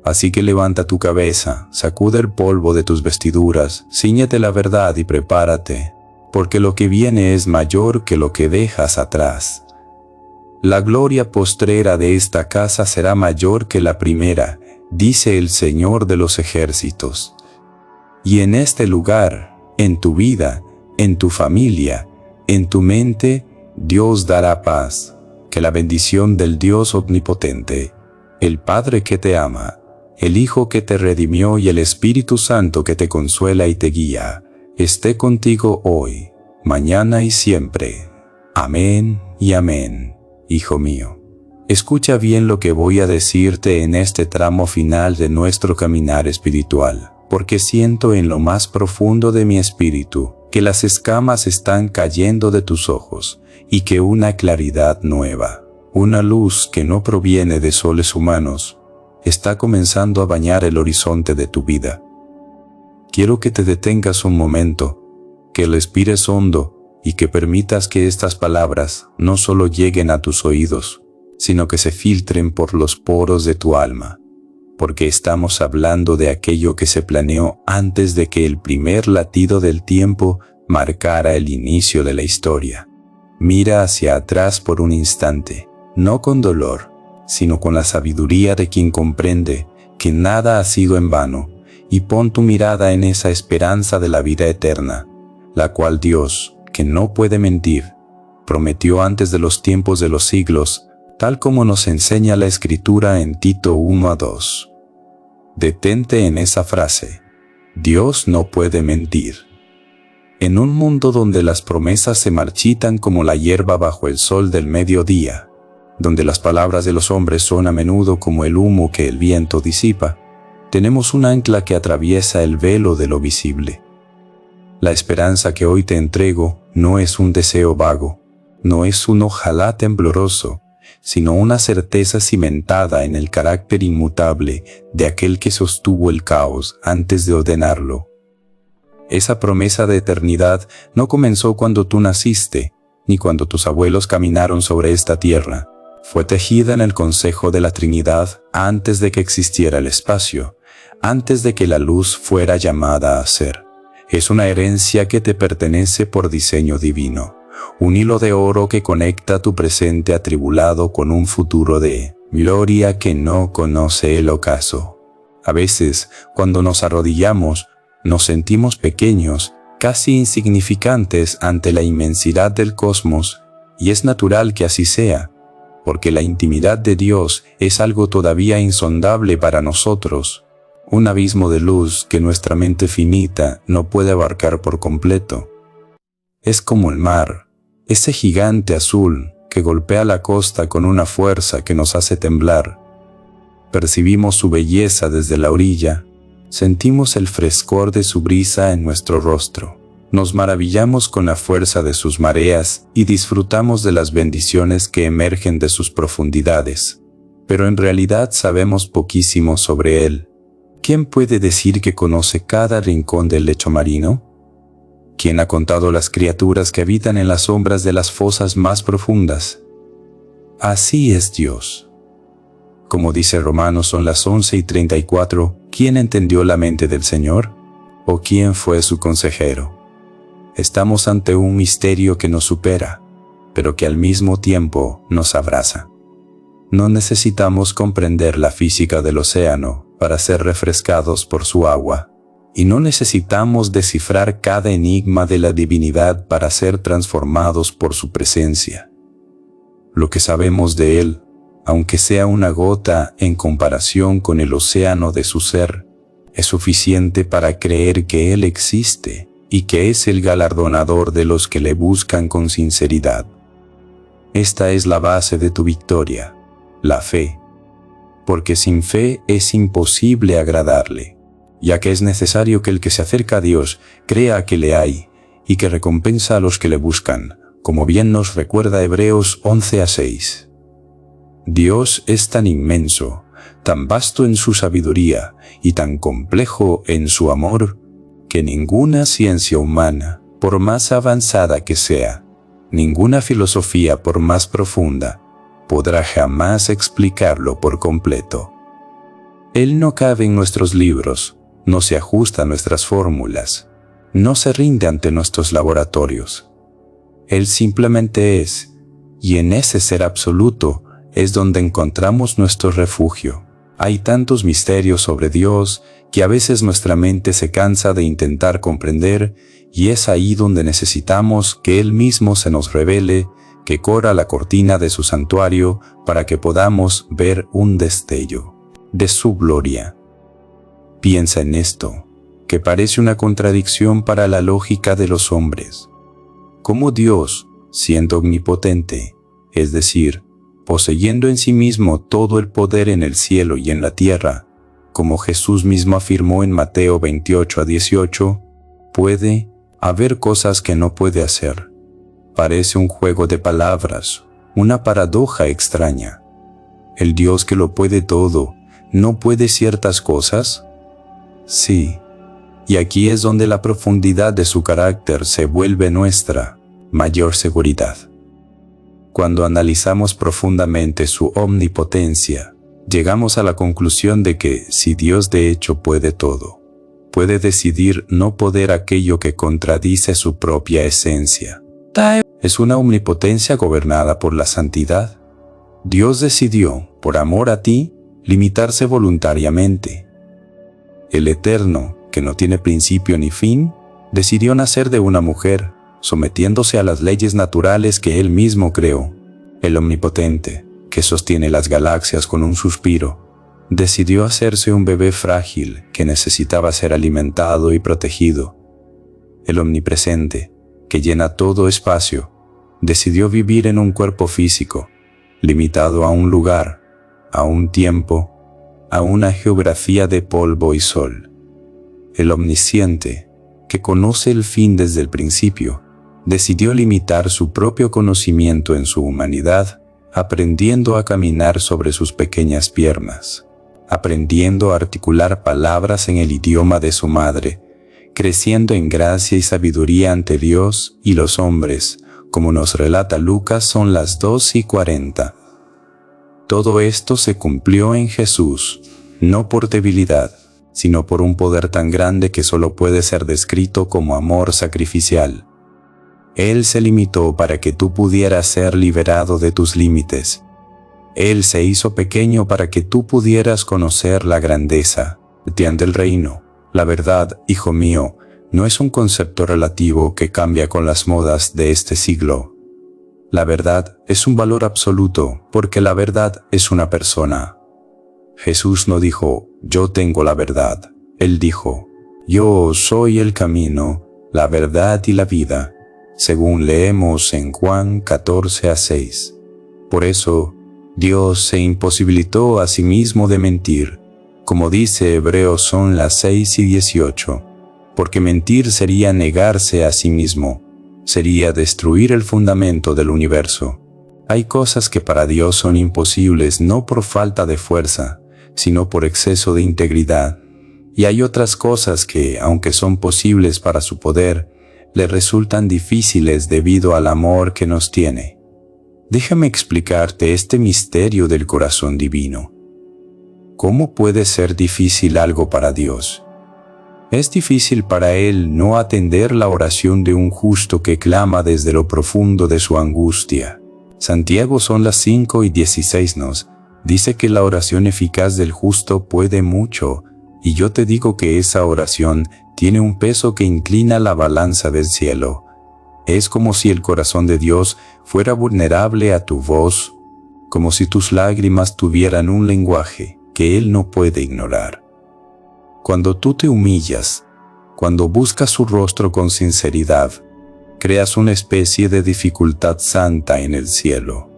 Así que levanta tu cabeza, sacude el polvo de tus vestiduras, cíñete la verdad y prepárate, porque lo que viene es mayor que lo que dejas atrás. La gloria postrera de esta casa será mayor que la primera, dice el Señor de los ejércitos. Y en este lugar, en tu vida, en tu familia, en tu mente, Dios dará paz, que la bendición del Dios omnipotente, el Padre que te ama, el Hijo que te redimió y el Espíritu Santo que te consuela y te guía, esté contigo hoy, mañana y siempre. Amén y amén, hijo mío. Escucha bien lo que voy a decirte en este tramo final de nuestro caminar espiritual, porque siento en lo más profundo de mi espíritu que las escamas están cayendo de tus ojos y que una claridad nueva, una luz que no proviene de soles humanos, está comenzando a bañar el horizonte de tu vida. Quiero que te detengas un momento, que respires hondo y que permitas que estas palabras no solo lleguen a tus oídos, sino que se filtren por los poros de tu alma, porque estamos hablando de aquello que se planeó antes de que el primer latido del tiempo marcara el inicio de la historia. Mira hacia atrás por un instante, no con dolor, sino con la sabiduría de quien comprende que nada ha sido en vano, y pon tu mirada en esa esperanza de la vida eterna, la cual Dios, que no puede mentir, prometió antes de los tiempos de los siglos, tal como nos enseña la Escritura en Tito 1:2. Detente en esa frase. Dios no puede mentir. En un mundo donde las promesas se marchitan como la hierba bajo el sol del mediodía, donde las palabras de los hombres son a menudo como el humo que el viento disipa, tenemos un ancla que atraviesa el velo de lo visible. La esperanza que hoy te entrego no es un deseo vago, no es un ojalá tembloroso, sino una certeza cimentada en el carácter inmutable de aquel que sostuvo el caos antes de ordenarlo. Esa promesa de eternidad no comenzó cuando tú naciste, ni cuando tus abuelos caminaron sobre esta tierra. Fue tejida en el consejo de la Trinidad antes de que existiera el espacio, antes de que la luz fuera llamada a ser. Es una herencia que te pertenece por diseño divino, un hilo de oro que conecta tu presente atribulado con un futuro de gloria que no conoce el ocaso. A veces, cuando nos arrodillamos, nos sentimos pequeños, casi insignificantes ante la inmensidad del cosmos, y es natural que así sea, porque la intimidad de Dios es algo todavía insondable para nosotros, un abismo de luz que nuestra mente finita no puede abarcar por completo. Es como el mar, ese gigante azul que golpea la costa con una fuerza que nos hace temblar. Percibimos su belleza desde la orilla, sentimos el frescor de su brisa en nuestro rostro, nos maravillamos con la fuerza de sus mareas y disfrutamos de las bendiciones que emergen de sus profundidades. Pero en realidad sabemos poquísimo sobre él. ¿Quién puede decir que conoce cada rincón del lecho marino? ¿Quién ha contado las criaturas que habitan en las sombras de las fosas más profundas? Así es Dios. Como dice Romanos, son las 11:34, ¿quién entendió la mente del Señor? ¿O quién fue su consejero? Estamos ante un misterio que nos supera, pero que al mismo tiempo nos abraza. No necesitamos comprender la física del océano para ser refrescados por su agua, y no necesitamos descifrar cada enigma de la divinidad para ser transformados por su presencia. Lo que sabemos de Él, aunque sea una gota en comparación con el océano de su ser, es suficiente para creer que Él existe y que es el galardonador de los que le buscan con sinceridad. Esta es la base de tu victoria, la fe, porque sin fe es imposible agradarle, ya que es necesario que el que se acerca a Dios crea que le hay y que recompensa a los que le buscan, como bien nos recuerda Hebreos 11:6. Dios es tan inmenso, tan vasto en su sabiduría y tan complejo en su amor, que ninguna ciencia humana, por más avanzada que sea, ninguna filosofía por más profunda, podrá jamás explicarlo por completo. Él no cabe en nuestros libros, no se ajusta a nuestras fórmulas, no se rinde ante nuestros laboratorios. Él simplemente es, y en ese ser absoluto es donde encontramos nuestro refugio. Hay tantos misterios sobre Dios que a veces nuestra mente se cansa de intentar comprender, y es ahí donde necesitamos que Él mismo se nos revele, que corra la cortina de su santuario para que podamos ver un destello de su gloria. Piensa en esto, que parece una contradicción para la lógica de los hombres. ¿Cómo Dios, siendo omnipotente, es decir, poseyendo en sí mismo todo el poder en el cielo y en la tierra, como Jesús mismo afirmó en Mateo 28:18, puede haber cosas que no puede hacer? Parece un juego de palabras, una paradoja extraña. ¿El Dios que lo puede todo, no puede ciertas cosas? Sí, y aquí es donde la profundidad de su carácter se vuelve nuestra mayor seguridad. Cuando analizamos profundamente su omnipotencia, llegamos a la conclusión de que si Dios de hecho puede todo, puede decidir no poder aquello que contradice su propia esencia. Es una omnipotencia gobernada por la santidad. Dios decidió, por amor a ti, limitarse voluntariamente. El Eterno, que no tiene principio ni fin, decidió nacer de una mujer, sometiéndose a las leyes naturales que Él mismo creó. El Omnipotente, que sostiene las galaxias con un suspiro, decidió hacerse un bebé frágil que necesitaba ser alimentado y protegido. El Omnipresente, que llena todo espacio, decidió vivir en un cuerpo físico, limitado a un lugar, a un tiempo, a una geografía de polvo y sol. El Omnisciente, que conoce el fin desde el principio, decidió limitar su propio conocimiento en su humanidad, aprendiendo a caminar sobre sus pequeñas piernas, aprendiendo a articular palabras en el idioma de su madre, creciendo en gracia y sabiduría ante Dios y los hombres, como nos relata Lucas, son las 2:40. Todo esto se cumplió en Jesús, no por debilidad, sino por un poder tan grande que solo puede ser descrito como amor sacrificial. Él se limitó para que tú pudieras ser liberado de tus límites. Él se hizo pequeño para que tú pudieras conocer la grandeza del reino. La verdad, hijo mío, no es un concepto relativo que cambia con las modas de este siglo. La verdad es un valor absoluto, porque la verdad es una persona. Jesús no dijo, yo tengo la verdad. Él dijo, yo soy el camino, la verdad y la vida, según leemos en Juan 14:6. Por eso, Dios se imposibilitó a sí mismo de mentir, como dice Hebreos son las 6:18, porque mentir sería negarse a sí mismo, sería destruir el fundamento del universo. Hay cosas que para Dios son imposibles no por falta de fuerza, sino por exceso de integridad, y hay otras cosas que, aunque son posibles para su poder, le resultan difíciles debido al amor que nos tiene. Déjame explicarte este misterio del corazón divino. ¿Cómo puede ser difícil algo para Dios? Es difícil para Él no atender la oración de un justo que clama desde lo profundo de su angustia. Santiago son las 5:16 nos dice que la oración eficaz del justo puede mucho, y yo te digo que esa oración tiene un peso que inclina la balanza del cielo. Es como si el corazón de Dios fuera vulnerable a tu voz, como si tus lágrimas tuvieran un lenguaje que Él no puede ignorar. Cuando tú te humillas, cuando buscas su rostro con sinceridad, creas una especie de dificultad santa en el cielo.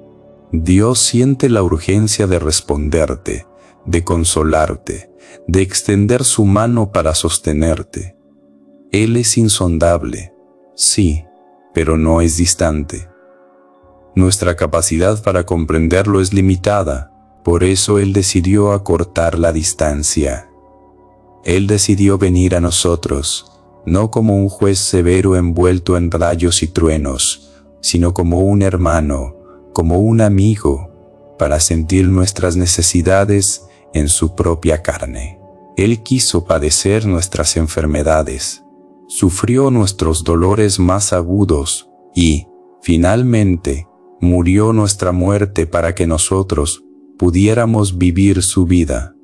Dios siente la urgencia de responderte, de consolarte, de extender su mano para sostenerte. Él es insondable, sí, pero no es distante. Nuestra capacidad para comprenderlo es limitada, por eso Él decidió acortar la distancia. Él decidió venir a nosotros, no como un juez severo envuelto en rayos y truenos, sino como un hermano, como un amigo, para sentir nuestras necesidades en su propia carne. Él quiso padecer nuestras enfermedades, sufrió nuestros dolores más agudos y, finalmente, murió nuestra muerte para que nosotros pudiéramos vivir su vida.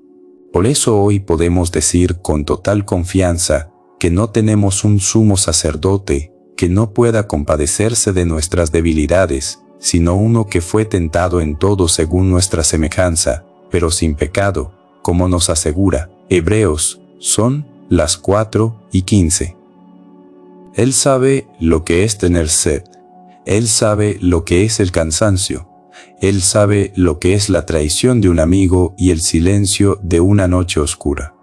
Por eso hoy podemos decir con total confianza que no tenemos un sumo sacerdote que no pueda compadecerse de nuestras debilidades, sino uno que fue tentado en todo según nuestra semejanza, pero sin pecado, como nos asegura Hebreos, son las 4:15. Él sabe lo que es tener sed, Él sabe lo que es el cansancio, Él sabe lo que es la traición de un amigo y el silencio de una noche oscura.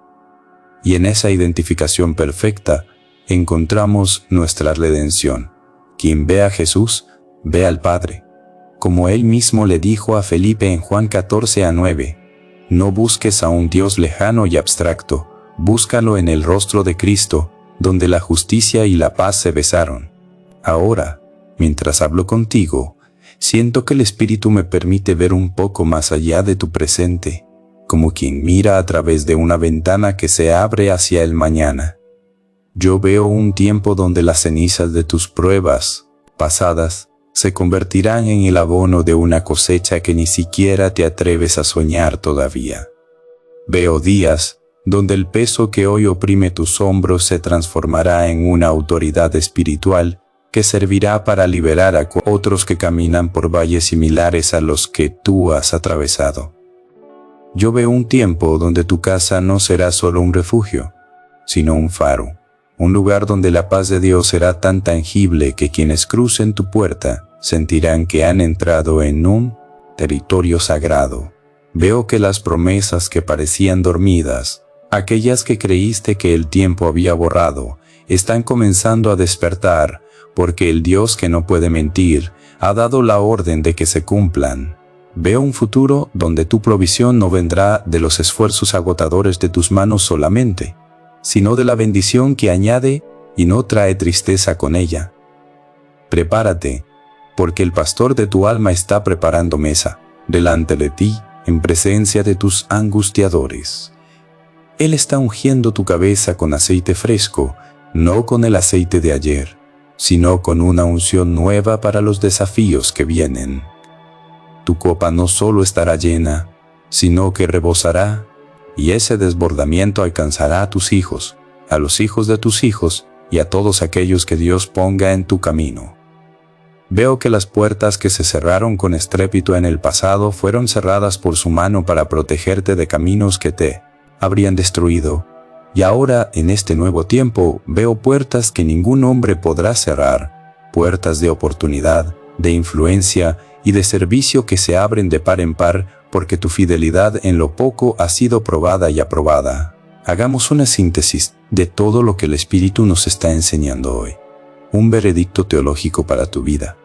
Y en esa identificación perfecta encontramos nuestra redención. Quien ve a Jesús, ve al Padre. Como Él mismo le dijo a Felipe en Juan 14:9, no busques a un Dios lejano y abstracto, búscalo en el rostro de Cristo, donde la justicia y la paz se besaron. Ahora, mientras hablo contigo, siento que el Espíritu me permite ver un poco más allá de tu presente, como quien mira a través de una ventana que se abre hacia el mañana. Yo veo un tiempo donde las cenizas de tus pruebas pasadas se convertirán en el abono de una cosecha que ni siquiera te atreves a soñar todavía. Veo días donde el peso que hoy oprime tus hombros se transformará en una autoridad espiritual que servirá para liberar a otros que caminan por valles similares a los que tú has atravesado. Yo veo un tiempo donde tu casa no será solo un refugio, sino un faro, un lugar donde la paz de Dios será tan tangible que quienes crucen tu puerta sentirán que han entrado en un territorio sagrado. Veo que las promesas que parecían dormidas, aquellas que creíste que el tiempo había borrado, están comenzando a despertar, porque el Dios que no puede mentir ha dado la orden de que se cumplan. Veo un futuro donde tu provisión no vendrá de los esfuerzos agotadores de tus manos solamente, sino de la bendición que añade y no trae tristeza con ella. Prepárate, porque el pastor de tu alma está preparando mesa delante de ti en presencia de tus angustiadores. Él está ungiendo tu cabeza con aceite fresco, no con el aceite de ayer, sino con una unción nueva para los desafíos que vienen. tu copa no solo estará llena, sino que rebosará, y ese desbordamiento alcanzará a tus hijos, a los hijos de tus hijos, y a todos aquellos que Dios ponga en tu camino. Veo que las puertas que se cerraron con estrépito en el pasado fueron cerradas por su mano para protegerte de caminos que te habrían destruido. Y ahora, en este nuevo tiempo, veo puertas que ningún hombre podrá cerrar, puertas de oportunidad, de influencia y de servicio que se abren de par en par, porque tu fidelidad en lo poco ha sido probada y aprobada. Hagamos una síntesis de todo lo que el Espíritu nos está enseñando hoy. Un veredicto teológico para tu vida.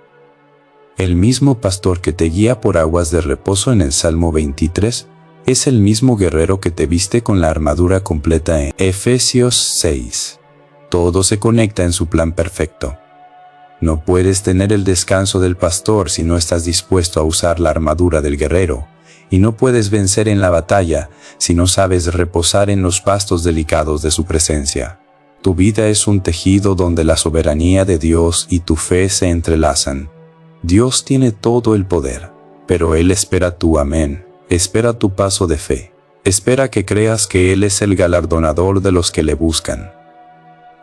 El mismo pastor que te guía por aguas de reposo en el Salmo 23, es el mismo guerrero que te viste con la armadura completa en Efesios 6. Todo se conecta en su plan perfecto. No puedes tener el descanso del pastor si no estás dispuesto a usar la armadura del guerrero, y no puedes vencer en la batalla si no sabes reposar en los pastos delicados de su presencia. Tu vida es un tejido donde la soberanía de Dios y tu fe se entrelazan. Dios tiene todo el poder, pero Él espera tu amén, espera tu paso de fe, espera que creas que Él es el galardonador de los que le buscan.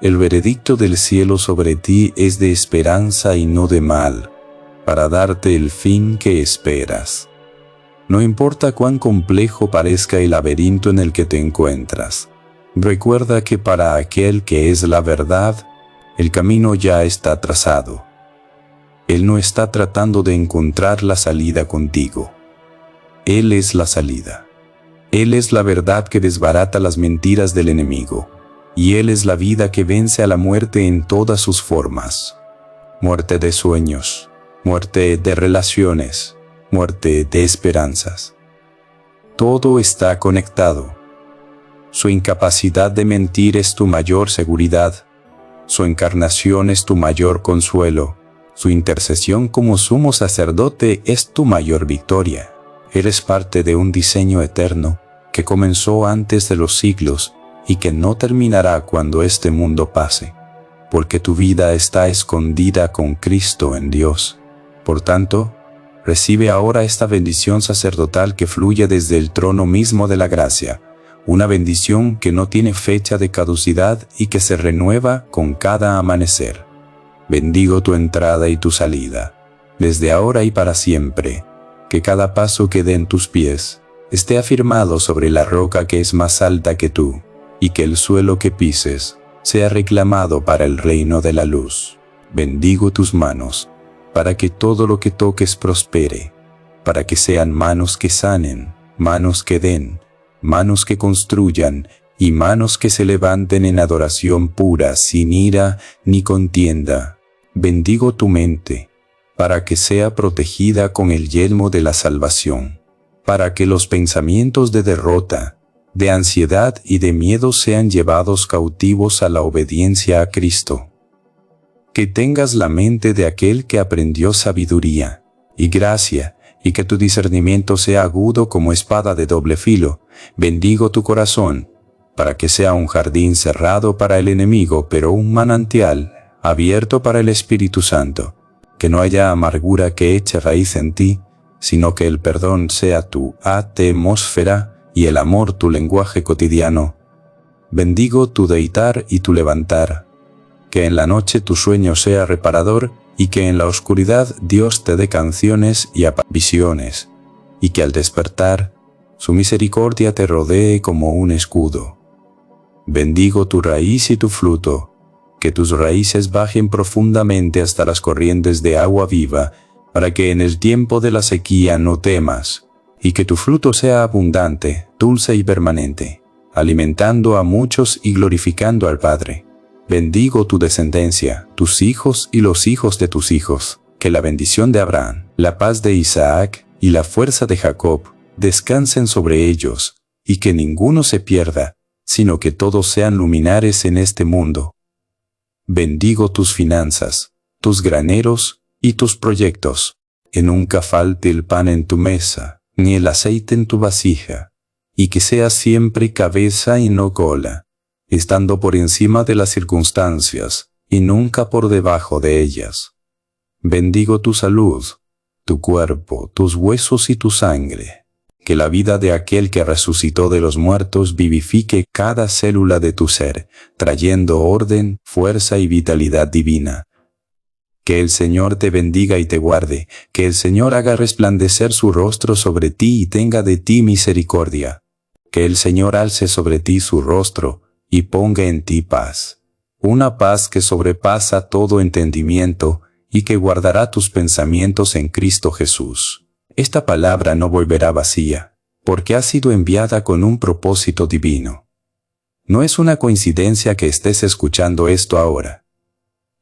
El veredicto del cielo sobre ti es de esperanza y no de mal, para darte el fin que esperas. No importa cuán complejo parezca el laberinto en el que te encuentras, recuerda que para aquel que es la verdad, el camino ya está trazado. Él no está tratando de encontrar la salida contigo. Él es la salida. Él es la verdad que desbarata las mentiras del enemigo. Y Él es la vida que vence a la muerte en todas sus formas. Muerte de sueños, muerte de relaciones, muerte de esperanzas. Todo está conectado. Su incapacidad de mentir es tu mayor seguridad. Su encarnación es tu mayor consuelo. Su intercesión como sumo sacerdote es tu mayor victoria. Eres parte de un diseño eterno que comenzó antes de los siglos y que no terminará cuando este mundo pase, porque tu vida está escondida con Cristo en Dios. Por tanto, recibe ahora esta bendición sacerdotal que fluye desde el trono mismo de la gracia, una bendición que no tiene fecha de caducidad y que se renueva con cada amanecer. Bendigo tu entrada y tu salida, desde ahora y para siempre, que cada paso que den tus pies esté afirmado sobre la roca que es más alta que tú, y que el suelo que pises sea reclamado para el reino de la luz. Bendigo tus manos, para que todo lo que toques prospere, para que sean manos que sanen, manos que den, manos que construyan, y manos que se levanten en adoración pura, sin ira ni contienda. Bendigo tu mente, para que sea protegida con el yelmo de la salvación, para que los pensamientos de derrota, de ansiedad y de miedo sean llevados cautivos a la obediencia a Cristo. Que tengas la mente de aquel que aprendió sabiduría y gracia, y que tu discernimiento sea agudo como espada de doble filo. Bendigo tu corazón, para que sea un jardín cerrado para el enemigo, pero un manantial abierto para el Espíritu Santo. Que no haya amargura que eche raíz en ti, sino que el perdón sea tu atmósfera y el amor tu lenguaje cotidiano. Bendigo tu deitar y tu levantar. Que en la noche tu sueño sea reparador y que en la oscuridad Dios te dé canciones y visiones, y que al despertar su misericordia te rodee como un escudo. Bendigo tu raíz y tu fruto, que tus raíces bajen profundamente hasta las corrientes de agua viva, para que en el tiempo de la sequía no temas, y que tu fruto sea abundante, dulce y permanente, alimentando a muchos y glorificando al Padre. Bendigo tu descendencia, tus hijos y los hijos de tus hijos, que la bendición de Abraham, la paz de Isaac y la fuerza de Jacob descansen sobre ellos, y que ninguno se pierda, sino que todos sean luminares en este mundo. Bendigo tus finanzas, tus graneros y tus proyectos, que nunca falte el pan en tu mesa, ni el aceite en tu vasija, y que seas siempre cabeza y no cola, estando por encima de las circunstancias, y nunca por debajo de ellas. Bendigo tu salud, tu cuerpo, tus huesos y tu sangre. Que la vida de aquel que resucitó de los muertos vivifique cada célula de tu ser, trayendo orden, fuerza y vitalidad divina. Que el Señor te bendiga y te guarde, que el Señor haga resplandecer su rostro sobre ti y tenga de ti misericordia. Que el Señor alce sobre ti su rostro y ponga en ti paz. Una paz que sobrepasa todo entendimiento y que guardará tus pensamientos en Cristo Jesús. Esta palabra no volverá vacía, porque ha sido enviada con un propósito divino. No es una coincidencia que estés escuchando esto ahora.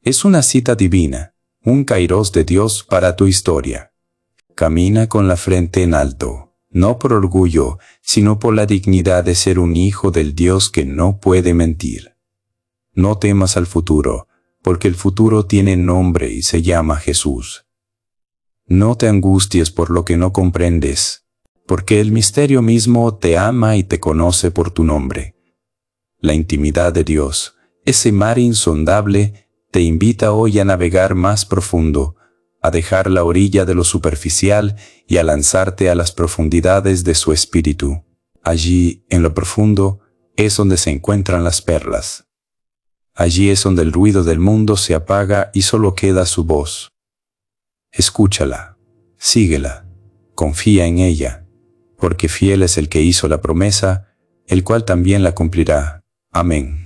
Es una cita divina, un kairos de Dios para tu historia. Camina con la frente en alto, no por orgullo, sino por la dignidad de ser un hijo del Dios que no puede mentir. No temas al futuro, porque el futuro tiene nombre y se llama Jesús. No te angusties por lo que no comprendes, porque el misterio mismo te ama y te conoce por tu nombre. La intimidad de Dios, ese mar insondable, te invita hoy a navegar más profundo, a dejar la orilla de lo superficial y a lanzarte a las profundidades de su espíritu. Allí, en lo profundo, es donde se encuentran las perlas. Allí es donde el ruido del mundo se apaga y solo queda su voz. Escúchala, síguela, confía en ella, porque fiel es el que hizo la promesa, el cual también la cumplirá. Amén.